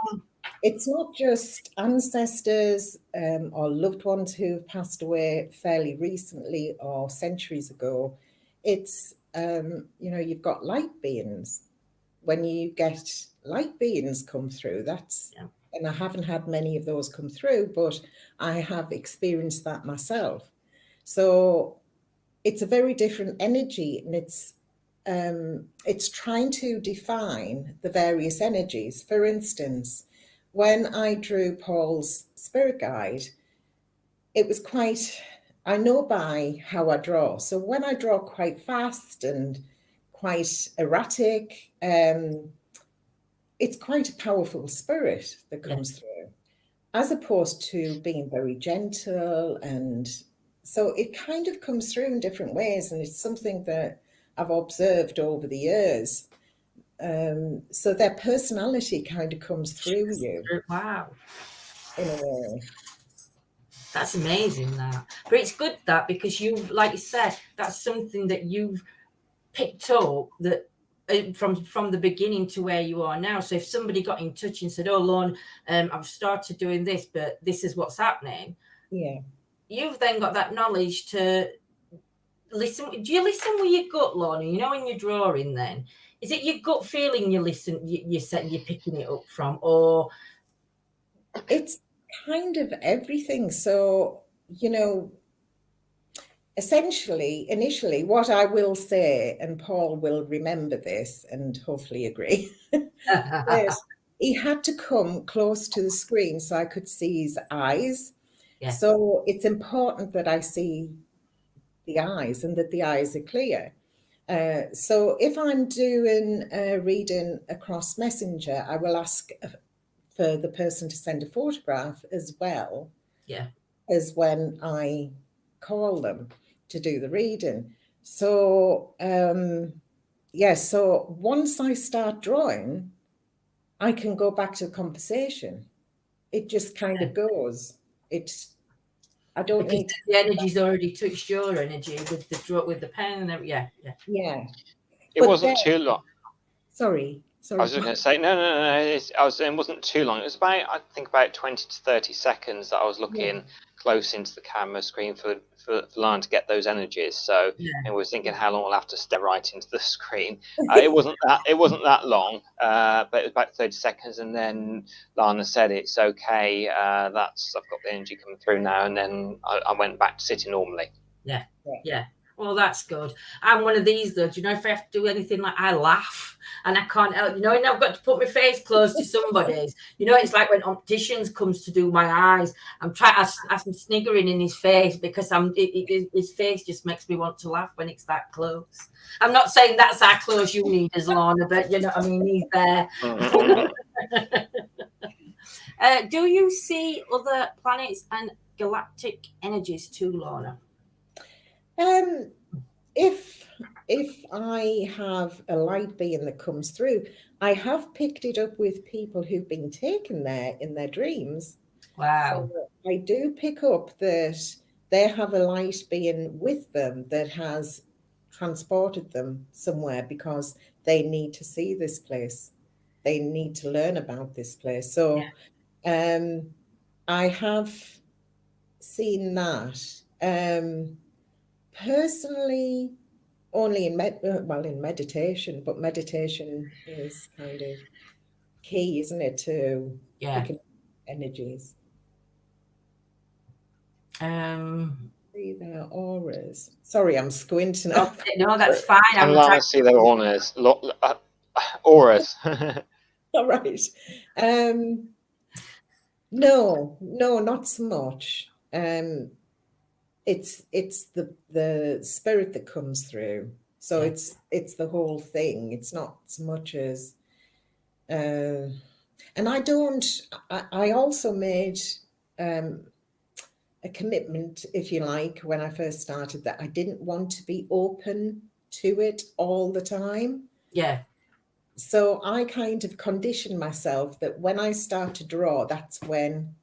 it's not just ancestors or loved ones who have passed away fairly recently or centuries ago. It's, you've got light beings. When you get light beings come through, and I haven't had many of those come through, but I have experienced that myself. So it's a very different energy, and it's trying to define the various energies. For instance, when I drew Paul's spirit guide, it was I know by how I draw. So when I draw quite fast and quite erratic, it's quite a powerful spirit that comes through, as opposed to being very gentle. And so it kind of comes through in different ways, and it's something that I've observed over the years. So their personality kind of comes through you. Wow. In a way. That's amazing, that. But it's good that, because you've, like you said, that's something that you've picked up that from the beginning to where you are now. So if somebody got in touch and said, "Oh, Lorne, I've started doing this, but this is what's happening," you've then got that knowledge to listen. Do you listen with your gut, Lorne? You know, when you're drawing, then is it your gut feeling you listen? You're picking it up from, or it's kind of everything. So essentially, initially, what I will say, and Paul will remember this and hopefully agree, that he had to come close to the screen so I could see his eyes. Yeah. So it's important that I see the eyes and that the eyes are clear. So if I'm doing a reading across Messenger, I will ask for the person to send a photograph as well as when I call them to do the reading. So so once I start drawing, I can go back to the conversation. It just kind of goes. I don't need to, the energy's already touched your energy with the pen and everything. Yeah. It wasn't too long. Sorry. I was just going to say, no. It wasn't too long. It was I think about 20 to 30 seconds that I was looking close into the camera screen for Lana to get those energies. So I was thinking how long I'll have to stare right into the screen. It wasn't that long, but it was about 30 seconds, and then Lana said it's okay. I've got the energy coming through now, and then I went back to sitting normally. Yeah. Well, that's good. I'm one of these, though. Do you know, if I have to do anything, like, I laugh and I can't help, and I've got to put my face close to somebody's. It's like when opticians comes to do my eyes, I'm sniggering in his face because his face just makes me want to laugh when it's that close. I'm not saying that's how close you need as Lana, but you know what I mean, he's there. Do you see other planets and galactic energies too, Lana? If I have a light being that comes through, I have picked it up with people who've been taken there in their dreams. Wow. So I do pick up that they have a light being with them that has transported them somewhere because they need to see this place. They need to learn about this place. So I have seen that. Personally, only in meditation, but meditation is kind of key, isn't it, to picking up energies. See their auras. Sorry, I'm squinting. No, that's fine. I'm trying to see their auras. Auras. All right. No, not so much. It's the spirit that comes through. So it's the whole thing. It's not so much as and I also made a commitment, if you like, when I first started, that I didn't want to be open to it all the time. Yeah. So I kind of conditioned myself that when I start to draw, that's when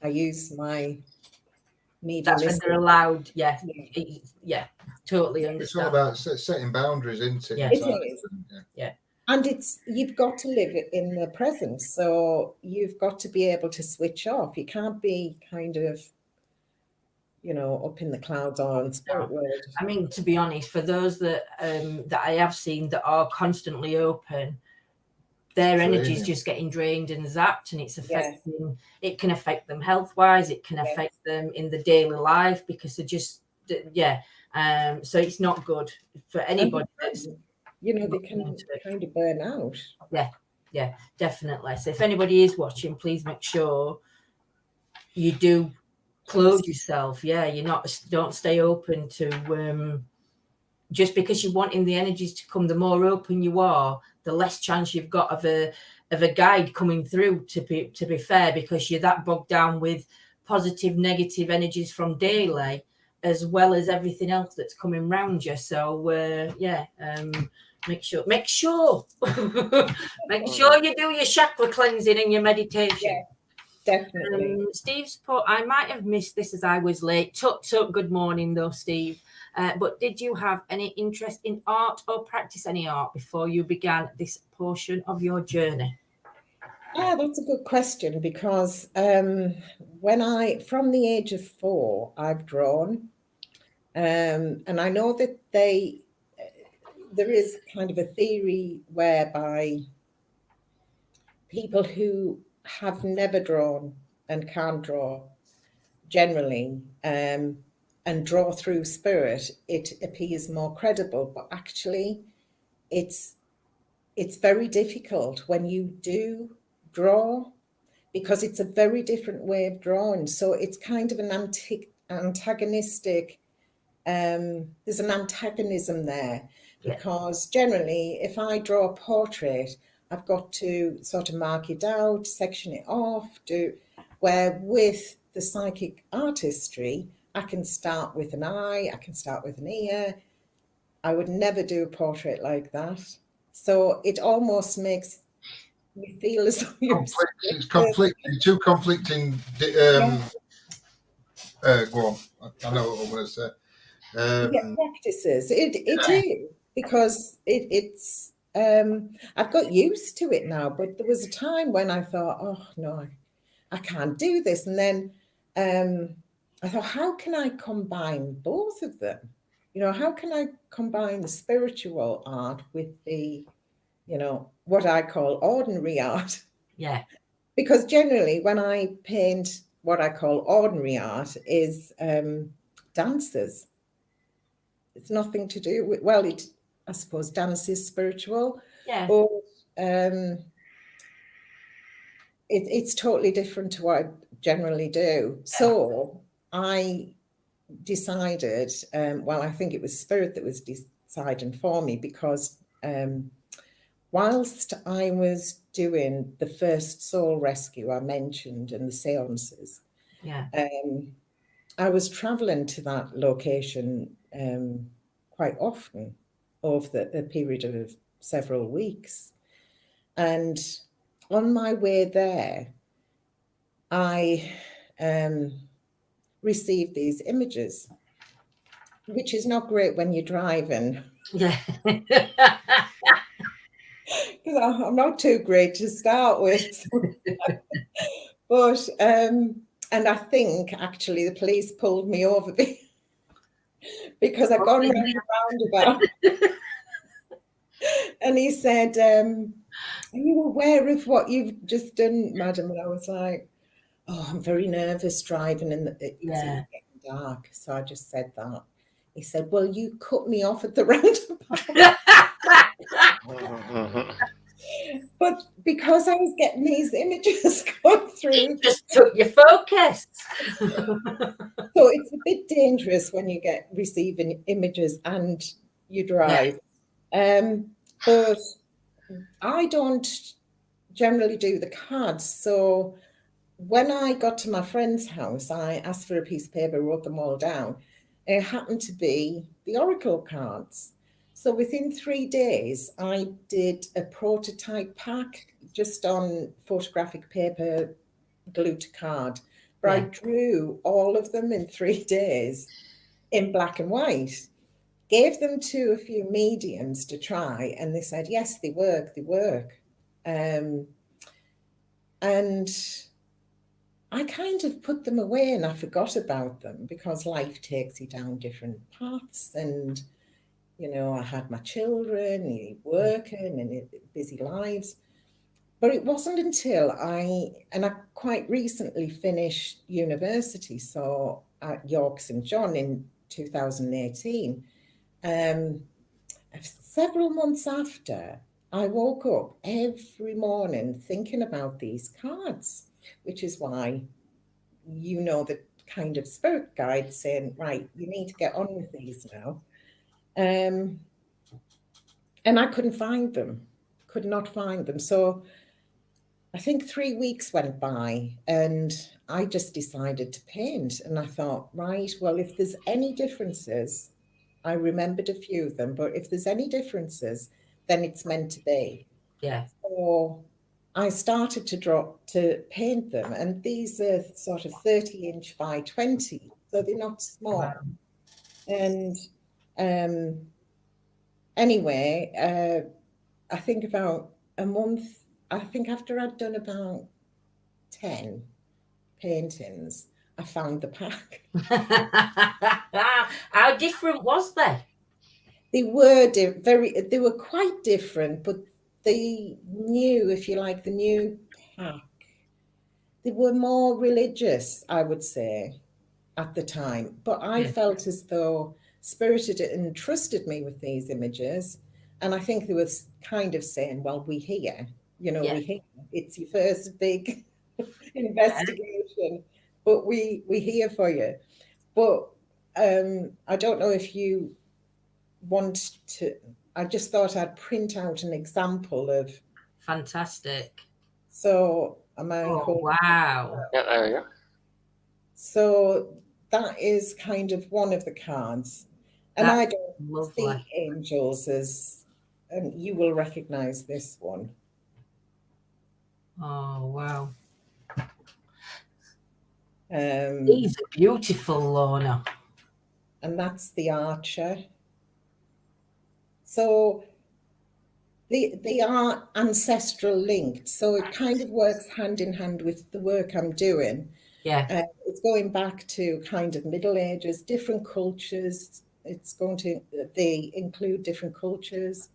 I use my medium. That's when they're allowed. Yeah. Totally understand. It's all about setting boundaries, isn't it? Yeah. It is. Yeah. And you've got to live in the present. So you've got to be able to switch off. You can't be kind of, up in the clouds or in spirit world. I mean, to be honest, for those that I have seen that are constantly open, their energy is just getting drained and zapped, and it's affecting. It can affect them health-wise. It can affect them in the daily life because they're just so it's not good for anybody. They can kind of burn out. Yeah, definitely. So if anybody is watching, please make sure you do close yourself. Don't stay open to just because you're wanting the energies to come. The more open you are, the less chance you've got of a guide coming through, to be fair, because you're that bogged down with positive, negative energies from daily as well as everything else that's coming around you. So make sure make sure you do your chakra cleansing and your meditation. Yeah, definitely. Steve's put, I might have missed this as I was late. Tut, good morning though, Steve. But did you have any interest in art or practice any art before you began this portion of your journey? That's a good question, because from the age of 4, I've drawn. And I know that there is kind of a theory whereby people who have never drawn and can't draw generally and draw through spirit, it appears more credible. But actually, it's very difficult when you do draw, because it's a very different way of drawing. So it's kind of an antagonistic. There's an antagonism there, because generally, if I draw a portrait, I've got to sort of mark it out, section it off, where with the psychic artistry, I can start with an eye, I can start with an ear. I would never do a portrait like that. So it almost makes me feel as though it's conflicting, two conflicting. Go on. I know what I'm going to say. Practices. It is, because it's. I've got used to it now, but there was a time when I thought, oh no, I can't do this, and then I thought, how can I combine both of them? How can I combine the spiritual art with the, what I call ordinary art? Yeah. Because generally, when I paint, what I call ordinary art is dancers. It's nothing to do with, I suppose dance is spiritual. Yeah. But it's totally different to what I generally do. So I decided, I think it was spirit that was deciding for me, because whilst I was doing the first soul rescue I mentioned and the seances, I was traveling to that location quite often over a period of several weeks. And on my way there, I received these images, which is not great when you're driving. Yeah. Because I'm not too great to start with. But, and I think actually the police pulled me over because I'd gone round a roundabout. And he said, are you aware of what you've just done, madam? And I was like, oh, I'm very nervous driving because it was getting dark. So I just said that. He said, well, you cut me off at the roundabout. But because I was getting these images come through, it just took your focus. So it's a bit dangerous when you get receiving images and you drive. But I don't generally do the cards. So when I got to my friend's house, I asked for a piece of paper, wrote them all down. It happened to be the oracle cards. So within 3 days, I did a prototype pack just on photographic paper, glued to card. But I drew all of them in 3 days in black and white. Gave them to a few mediums to try, and they said, yes, they work. And I kind of put them away and I forgot about them because life takes you down different paths. And, you know, I had my children, working and busy lives. But it wasn't until I quite recently finished university, so at York St John in 2018. Several months after, I woke up every morning thinking about these cards, which is why, you know, the kind of spirit guide saying, right, you need to get on with these now. And I couldn't find them, could not find them. So I think 3 weeks went by and I just decided to paint. And I thought, right, well, if there's any differences, I remembered a few of them, but if there's any differences, then it's meant to be. Yeah. So I started to paint them, and these are sort of 30-inch by 20, so they're not small. Wow. And anyway, I think about a month, I think after I'd done about 10 paintings, I found the pack. How different was they? They were quite different, but the new, if you like, the new pack, they were more religious, I would say, at the time. But I felt as though Spirit had entrusted me with these images. And I think they were kind of saying, well, we hear, you know, we hear. It's your first big investigation, but we hear for you. But I don't know if you want to, I just thought I'd print out an example of. Fantastic. So am I? Oh, wow. Yeah, there we go. So that is kind of one of the cards. And I don't see angels as, and you will recognize this one. Oh, wow. These are beautiful, Lana. And that's the Archer. So they are ancestral linked. So it kind of works hand in hand with the work I'm doing. Yeah. It's going back to kind of Middle Ages, different cultures. They include different cultures,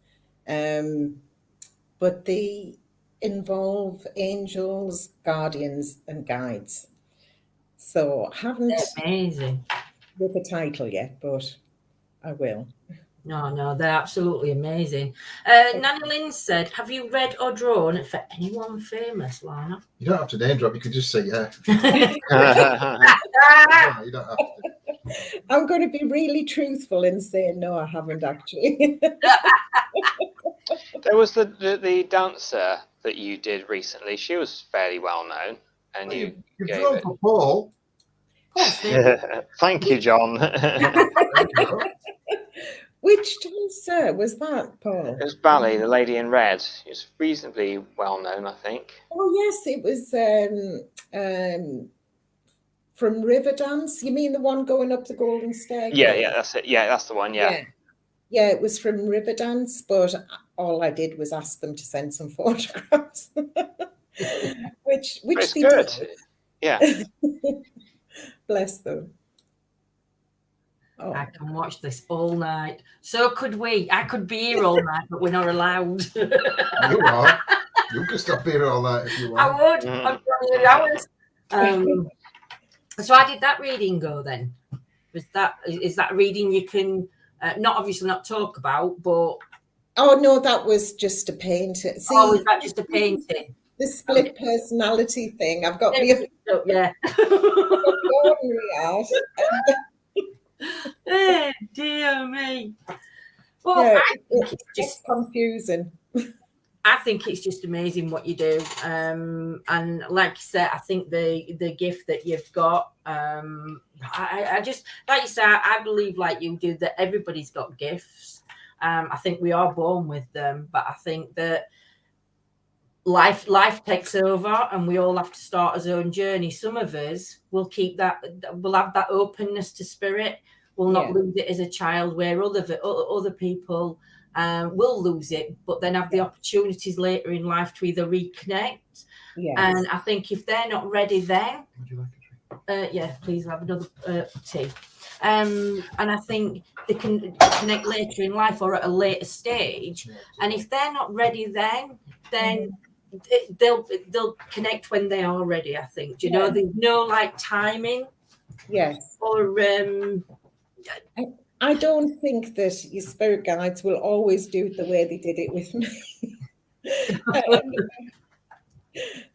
but they involve angels, guardians, and guides. So I haven't amazing with the title yet, but I will. No, they're absolutely amazing. Nanny Lynn said, have you read or drawn for anyone famous, Lana? You don't have to name drop, you could just say yeah. No, you don't have to. I'm going to be really truthful and say no, I haven't actually. There was the dancer that you did recently. She was fairly well known, and Well, you you've gave drawn it. for Paul. Thank you, John. Which dancer was that, Paul? It was Bally, the lady in red. She was reasonably well known, I think. Oh yes, it was from Riverdance. You mean the one going up the Golden Staircase? Yeah, that's it. Yeah, that's the one. Yeah, it was from Riverdance, but all I did was ask them to send some photographs, which it's they good. did. Yeah. Bless them. Oh. I can watch this all night. So could we. I could be here all night, but we're not allowed. You are. You can stop here all night if you want. I would. I'd probably hours. So how did that reading go then? Is that reading you can obviously not talk about, but oh no, that was just a painting. See, is that just a painting? The split personality thing. I've got the ordinary art. Oh, dear me. Well, yeah, I think it's just confusing. I think it's just amazing what you do. And like you said, I think the gift that you've got, I just, like you said, I believe like you do that everybody's got gifts. I think we are born with them, but I think that life takes over and we all have to start our own journey. Some of us will keep that, will have that openness to spirit. will not lose it as a child, where other people will lose it, but then have the opportunities later in life to either reconnect. And I think if they're not ready then, Would you like a treat? yeah, please have another tea. And I think they can connect later in life or at a later stage. And if they're not ready then they'll connect when they are ready, I think. Do you know, there's no like timing. Yes. Or I don't think that your spirit guides will always do it the way they did it with me.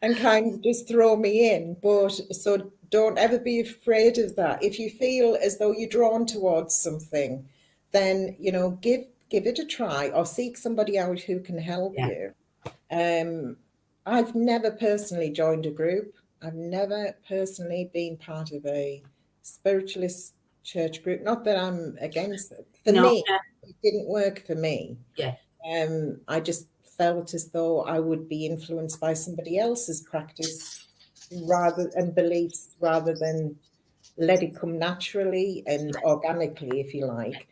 and kind of just throw me in. But so don't ever be afraid of that. If you feel as though you're drawn towards something, then, you know, give it a try, or seek somebody out who can help you. I've never personally joined a group. I've never personally been part of a spiritualist church group. Not that I'm against it. For me, it didn't work for me. I just felt as though I would be influenced by somebody else's practice and beliefs, rather than let it come naturally and organically, if you like.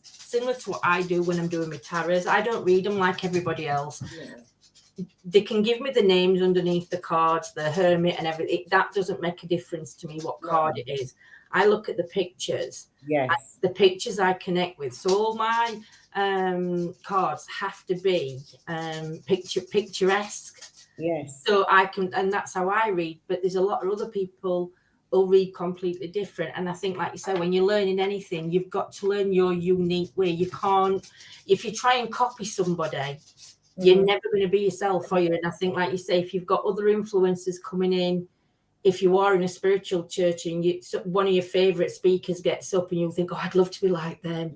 Similar to what I do when I'm doing my tarots. I don't read them like everybody else. They can give me the names underneath the cards, the hermit and everything. That doesn't make a difference to me what card it is. I look at the pictures. The pictures I connect with. So all my cards have to be picturesque. So I can, and that's how I read. But there's a lot of other people will read completely different. And I think, like you say, when you're learning anything, you've got to learn your unique way. You can't, if you try and copy somebody, you're never going to be yourself, are you? And I think, like you say, if you've got other influences coming in, if you are in a spiritual church and one of your favorite speakers gets up and you think, oh, I'd love to be like them.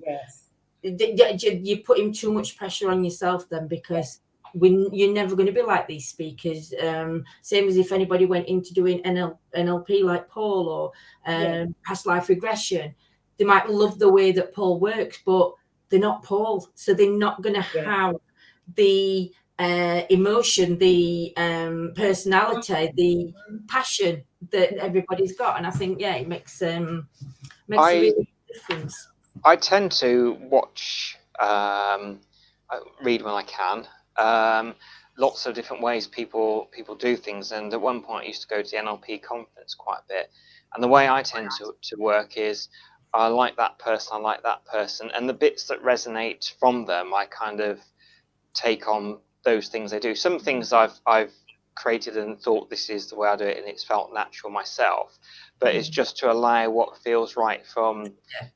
You're putting too much pressure on yourself then, because you're never going to be like these speakers. Same as if anybody went into doing NLP like Paul, or past life regression. They might love the way that Paul works, but they're not Paul. So they're not going to have the emotion, the personality, the passion that everybody's got. And I think, it makes a really big difference. I tend to watch, read when I can. Lots of different ways people do things. And at one point I used to go to the NLP conference quite a bit. And the way I tend to work is, I like that person, and the bits that resonate from them, I kind of take on those things they do. Some things I've created and thought this is the way I do it, and it's felt natural myself. But it's just to allow what feels right from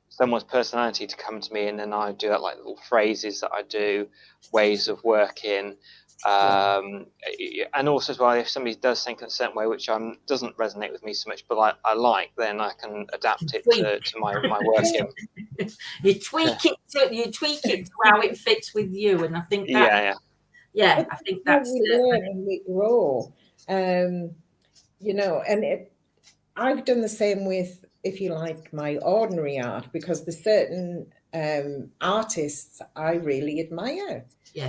someone's personality to come to me, and then I do that, like little phrases that I do, ways of working. And also as well, if somebody does think in a certain way which doesn't resonate with me so much, but I like, then I can adapt it to my working. You tweak it to how it fits with you, and I think that I think that's we learn and we grow. You know, and I've done the same with, if you like, my ordinary art, because there's certain artists I really admire.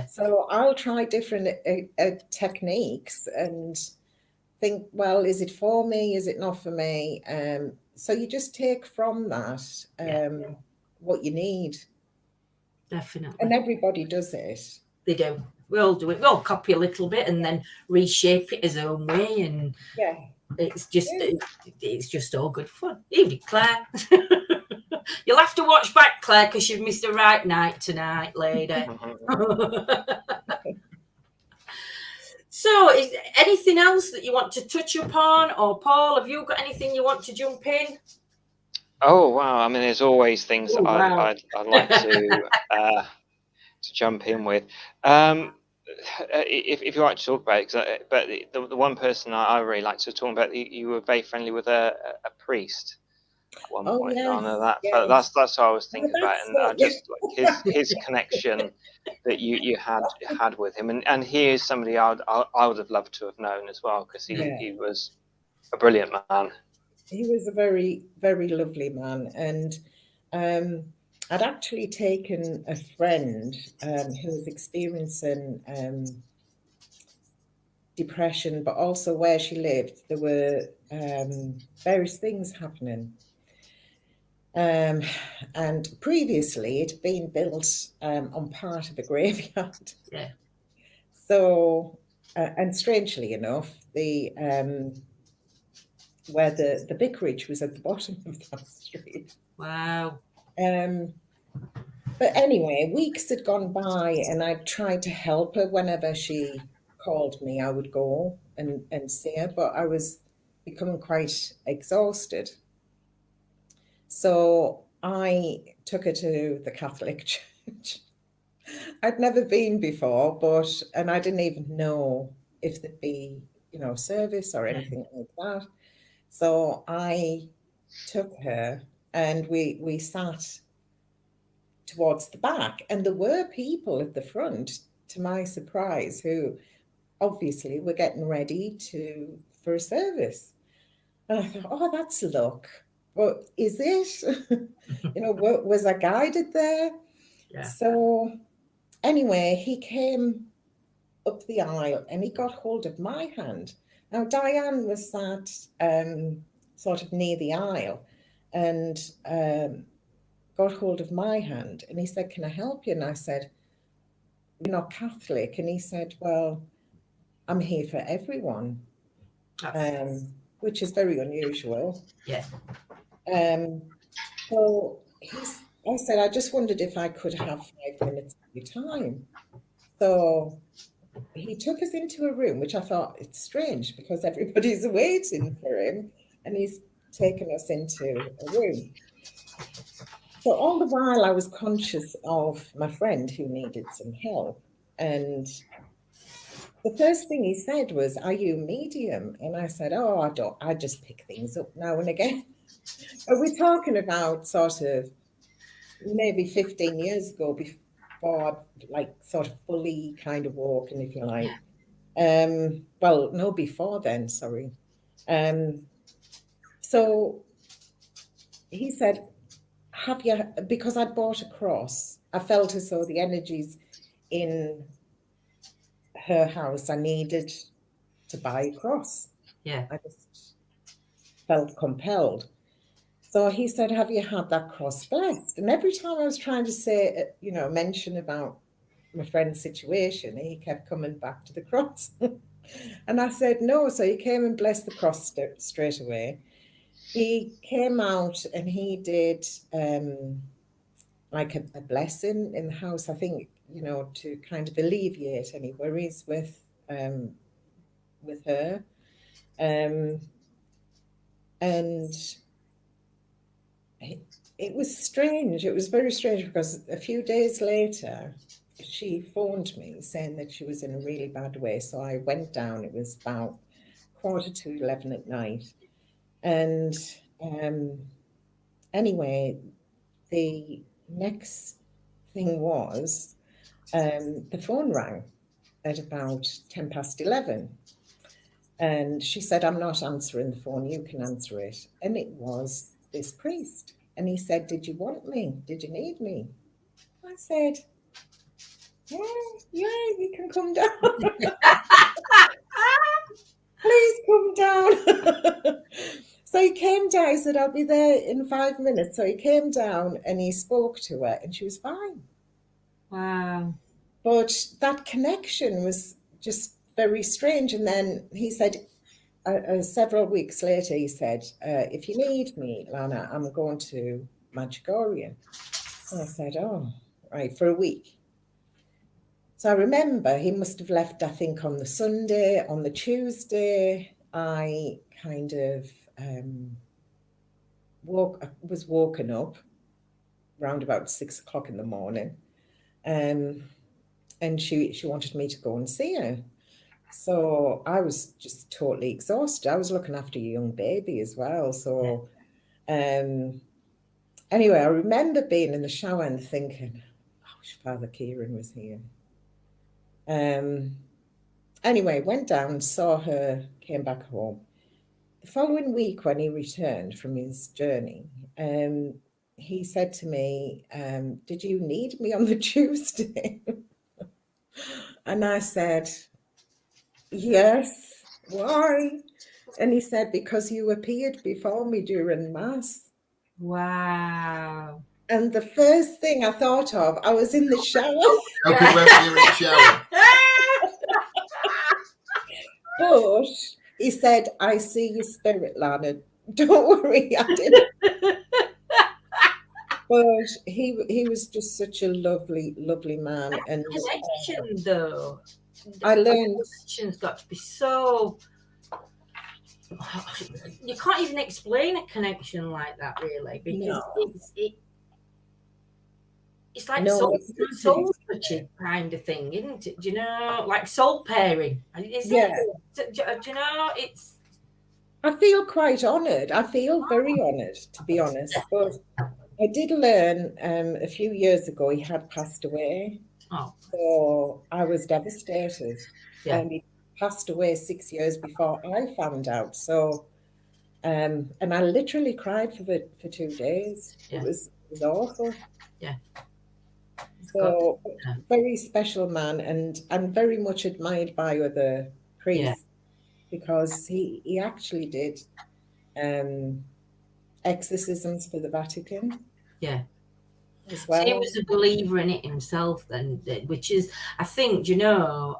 So I'll try different techniques and think, well, is it for me? Is it not for me? So you just take from that what you need. Definitely. And everybody does it. They do. We all do it. We all copy a little bit and then reshape it his own way. And it's just all good fun. Even Claire. You'll have to watch back, Claire, because you've missed a right night tonight, lady. So, is there anything else that you want to touch upon? Or Paul, have you got anything you want to jump in? Oh, wow. I mean, there's always things that I'd like to jump in with. If you like to talk about it, but the one person I really like to talk about, you were very friendly with a priest at one point. That's what I was thinking about, and I just like his connection that you had with him, and he is somebody I would have loved to have known as well, because he was a brilliant man. He was a very, very lovely man, and I'd actually taken a friend who was experiencing depression, but also where she lived, there were various things happening. And previously it had been built on part of a graveyard. Yeah. So, and strangely enough, the where the vicarage was at the bottom of that street. Wow. But anyway, weeks had gone by and I tried to help her. Whenever she called me, I would go and see her, but I was becoming quite exhausted. So I took her to the Catholic Church. I'd never been before, and I didn't even know if there'd be, service or anything like that. So I took her and we sat towards the back, and there were people at the front, to my surprise, who obviously were getting ready for a service. And I thought, oh, that's luck. But is it? Was I guided there? Yeah. So anyway, he came up the aisle and he got hold of my hand. Now, Diane was sat sort of near the aisle and got hold of my hand, and he said, can I help you? And I said, you're not Catholic. And he said, well, I'm here for everyone, which is very unusual. Yeah. So I said, I just wondered if I could have 5 minutes of your time. So he took us into a room, which I thought, it's strange because everybody's waiting for him, and he's taken us into a room. So all the while I was conscious of my friend who needed some help. And the first thing he said was, are you medium? And I said, oh, I just pick things up now and again. But we're talking about sort of maybe 15 years ago, before like sort of fully kind of walking, if you like. Well, no, before then, sorry. So he said, have you, because I'd bought a cross, I felt as though the energies in her house, I needed to buy a cross. Yeah. I just felt compelled. So he said, have you had that cross blessed? And every time I was trying to say, mention about my friend's situation, he kept coming back to the cross. And I said, no. So he came and blessed the cross straight away. He came out and he did like a blessing in the house, I think, to kind of alleviate any worries with her. And it was strange. It was very strange because a few days later, she phoned me saying that she was in a really bad way. So I went down. It was about 11:15 at night. And anyway, the next thing was the phone rang at about 11:10. And she said, I'm not answering the phone. You can answer it. And it was this priest. And he said, did you want me? Did you need me? I said, yeah, you can come down. Please come down. So he came down. He said, I'll be there in 5 minutes. So he came down and he spoke to her and she was fine. Wow. But that connection was just very strange. And then he said, several weeks later, he said, if you need me, Lana, I'm going to Medjugorje. And I said, oh, right, for a week. So I remember he must have left, I think, on the Sunday. On the Tuesday, I kind of was woken up around about 6 o'clock in the morning. And she wanted me to go and see her. So I was just totally exhausted. I was looking after a young baby as well. So anyway, I remember being in the shower and thinking, I wish Father Kieran was here. Anyway, went down, saw her, came back home. The following week when he returned from his journey, he said to me, did you need me on the Tuesday? And I said, yes. Why? And he said, because you appeared before me during Mass. Wow. And the first thing I thought of, I was in the shower. Hope it went when you were in the shower. But he said, I see your spirit, Lana. Don't worry, I didn't. But he was just such a lovely, lovely man. And Connection, though. I learned. Connection's got to be so. You can't even explain a connection like that, really, because it's like soul touching kind of thing, isn't it? Do you know, like soul pairing? Is it? Do you know, it's. I feel quite honoured. I feel very honoured, to be honest. But I did learn a few years ago he had passed away. Oh. So I was devastated. Yeah. And he passed away 6 years before I found out. So, and I literally cried for 2 days. Yeah. It was awful. Yeah. So very special man, and very much admired by other priests because he actually did exorcisms for the Vatican. Yeah. As well. So he was a believer in it himself then, which is, I think, you know,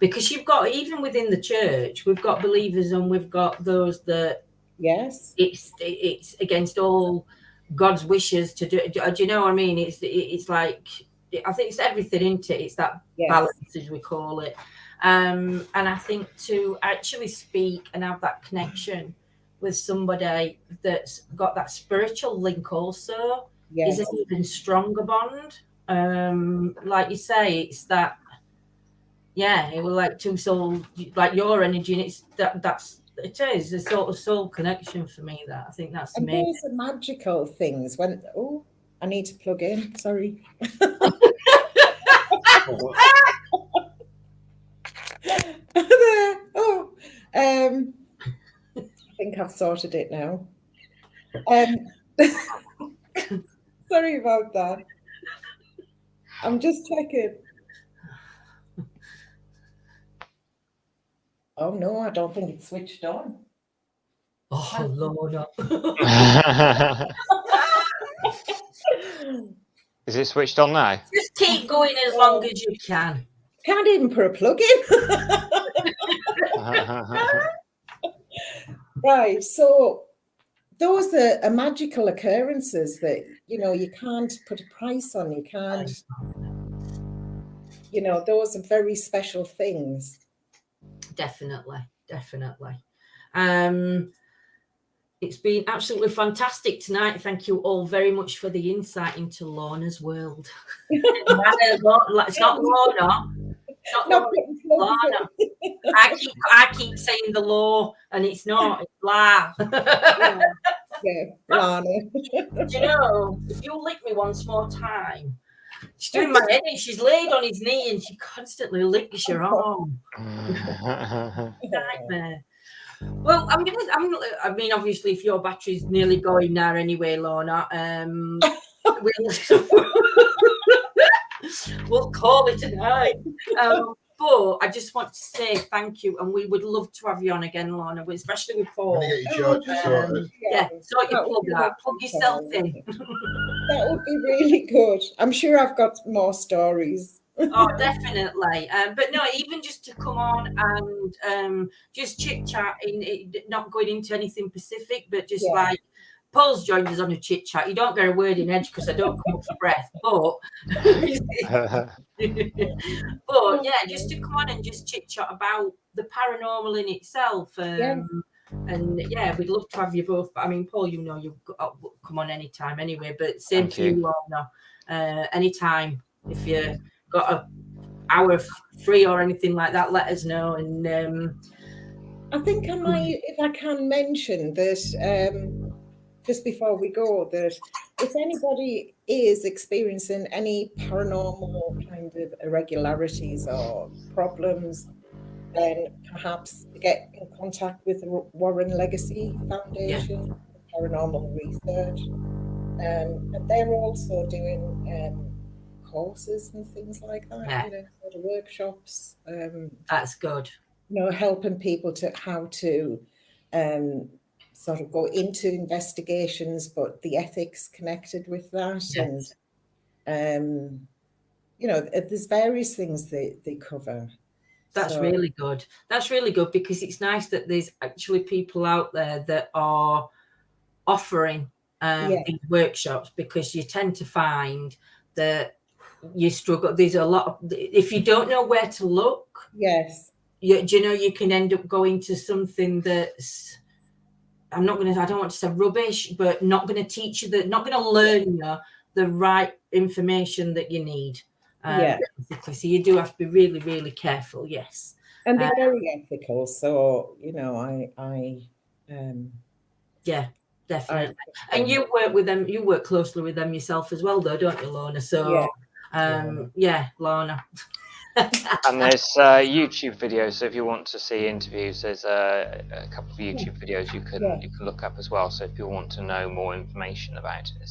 because you've got, even within the church, we've got believers and we've got those that it's against all God's wishes to do. Do you know what I mean? It's like, I think it's everything, isn't it? It's that balance, as we call it. And I think to actually speak and have that connection with somebody that's got that spiritual link also is an even stronger bond. Like you say, it's that, it was like two souls, like your energy, and it's it is a sort of soul connection for me. That I think that's amazing. Those are magical things. When I need to plug in. Sorry. I think I've sorted it now. Sorry about that. I'm just checking. Oh no, I don't think it's switched on. Oh Lord. Is it switched on now? Just keep going as long as you can. Can't even put a plug in. Right, so those are magical occurrences that, you know, you can't put a price on. You can't, you know, those are very special things. Definitely. It's been absolutely fantastic tonight. Thank you all very much for the insight into Lana's world. It's not Lana. Lana. I keep saying the law, and it's not. It's La. Lana. You know, if you lick me once more time, she's doing my head, and she's laid on his knee, and she constantly licks your arm. Nightmare. Well, I mean, obviously, if your battery's nearly going now anyway, Lana, we'll call it a night. But I just want to say thank you, and we would love to have you on again, Lana, especially with Paul. Sort your plug yourself in. That would be really good. I'm sure I've got more stories. Oh, definitely. But no, even just to come on and just chit chat, not going into anything specific, but just like Paul's joined us on a chit chat. You don't get a word in edge because I don't come up for breath, but just to come on and just chit chat about the paranormal in itself. And we'd love to have you both. But I mean, Paul, you know, you've got come on anytime anyway. But same to you, Lana. Anytime if you got an hour free or anything like that, let us know. And I think I might, if I can mention that just before we go, that if anybody is experiencing any paranormal kind of irregularities or problems, then perhaps get in contact with the Warren Legacy Foundation, Paranormal Research. And they're also doing courses and things like that, you know, sort of workshops. That's good. You know, helping people to how to sort of go into investigations, but the ethics connected with that. Yes. And, you know, there's various things they cover. That's really good. That's really good, because it's nice that there's actually people out there that are offering these workshops, because you tend to find that you struggle. There's a lot of, if you don't know where to look, yes, you can end up going to something that's, I don't want to say rubbish, but not going to teach you, not going to learn you the right information that you need. Basically. So you do have to be really, really careful. Yes. And they're very ethical. So, you know, yeah, definitely. And you work with them, you work closely with them yourself as well, though, don't you, Lana? So, Lana. And there's YouTube videos. So if you want to see interviews, there's a couple of YouTube videos you can look up as well. So if you want to know more information about it.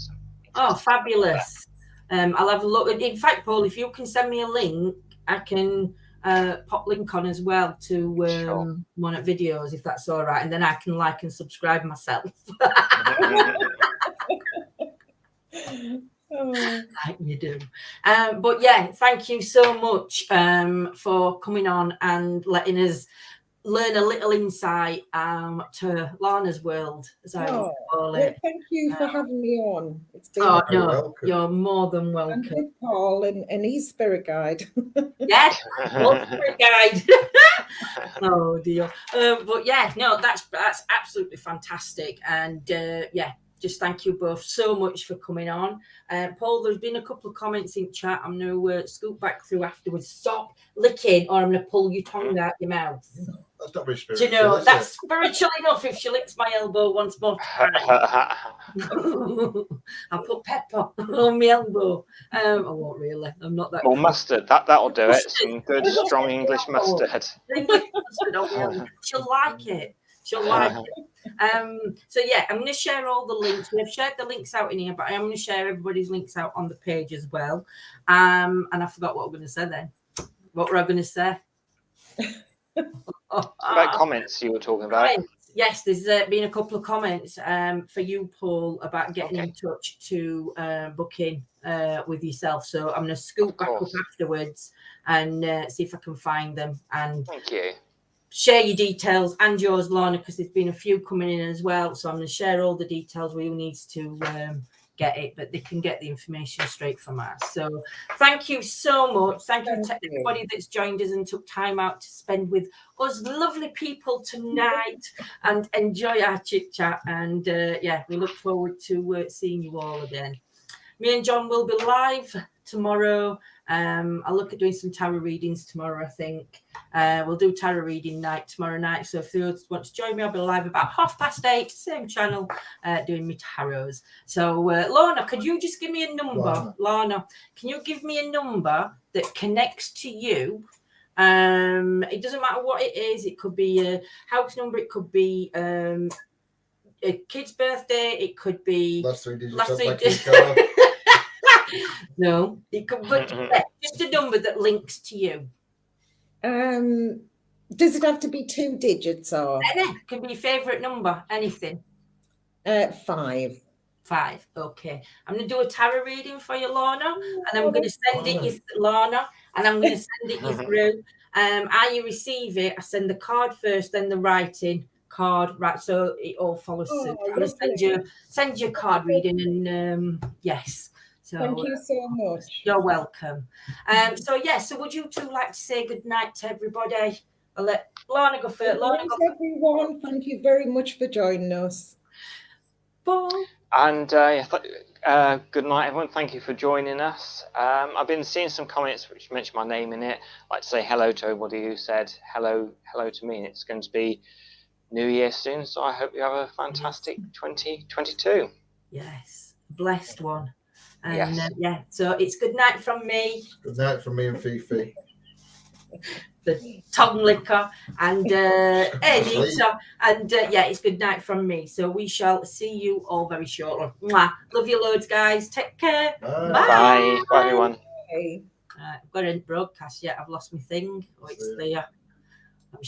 Oh, fabulous. I'll have a look. In fact, Paul, if you can send me a link, I can pop link on as well to one of videos, if that's all right. And then I can like and subscribe myself. Like you do. But yeah, thank you so much for coming on and letting us learn a little insight to Lana's world, as I call it. Thank you for having me on. It's been you're more than welcome. And with Paul and his spirit guide. Yeah, spirit guide. Oh dear. But yeah, no, that's absolutely fantastic. And just thank you both so much for coming on. Paul, there's been a couple of comments in chat. I'm going to scoop back through afterwards. Stop licking, or I'm going to pull your tongue out your mouth. That's not very spiritual. Do you know, that's spiritual enough if she licks my elbow once more time. I'll put pepper on my elbow. I won't really. I'm not that. Or mustard. That'll do it. Some good, strong English mustard. English mustard. She'll like it. She'll like it. So yeah, I'm going to share all the links. We've shared the links out in here, but I am going to share everybody's links out on the page as well. And I forgot what I'm going to say then. What were I going to say? About comments you were talking about. Yes, there's been a couple of comments for you, Paul, about getting in touch to book in with yourself. So I'm going to scoop back up afterwards and see if I can find them. And thank you. Share your details and yours, Lana, because there's been a few coming in as well. So I'm going to share all the details who needs to get it, but they can get the information straight from us. So thank you so much. Thank you to everybody that's joined us and took time out to spend with us lovely people tonight and enjoy our chit chat. And we look forward to seeing you all again. Me and John will be live tomorrow. I'll look at doing some tarot readings tomorrow, I think. We'll do tarot reading night tomorrow night. So if you want to join me, I'll be live about 8:30, same channel, doing my tarots. So Lana, could you just give me a number? Lana, can you give me a number that connects to you? It doesn't matter what it is. It could be a house number. It could be a kid's birthday. It could be last three digits. No, it could be just a number that links to you. Does it have to be 2 digits or? It could be your favourite number, anything. 5. 5, okay. I'm going to do a tarot reading for you, Lana, and I'm going to send it you, Lana, and I'm going to send it you through. How you receive it, I send the card first, then the writing card, right? So it all follows suit. I'm going to send you a card reading, and yes. So, thank you so much. You're welcome. So would you two like to say good night to everybody? I'll let Lana go first. Lana, everyone. Thank you very much for joining us. Paul. And good night, everyone. Thank you for joining us. I've been seeing some comments which mention my name in it. I'd like to say hello to everybody who said hello to me. And it's going to be New Year soon, so I hope you have a fantastic 2022. Yes, blessed one. And yes. So it's good night from me. Good night from me and Fifi. The tongue licker and Anita. And it's good night from me. So we shall see you all very shortly. Mwah. Love you loads, guys. Take care. Bye. Bye. Bye, everyone. Bye. I've got a broadcast yet. I've lost my thing. Oh, it's there. I'm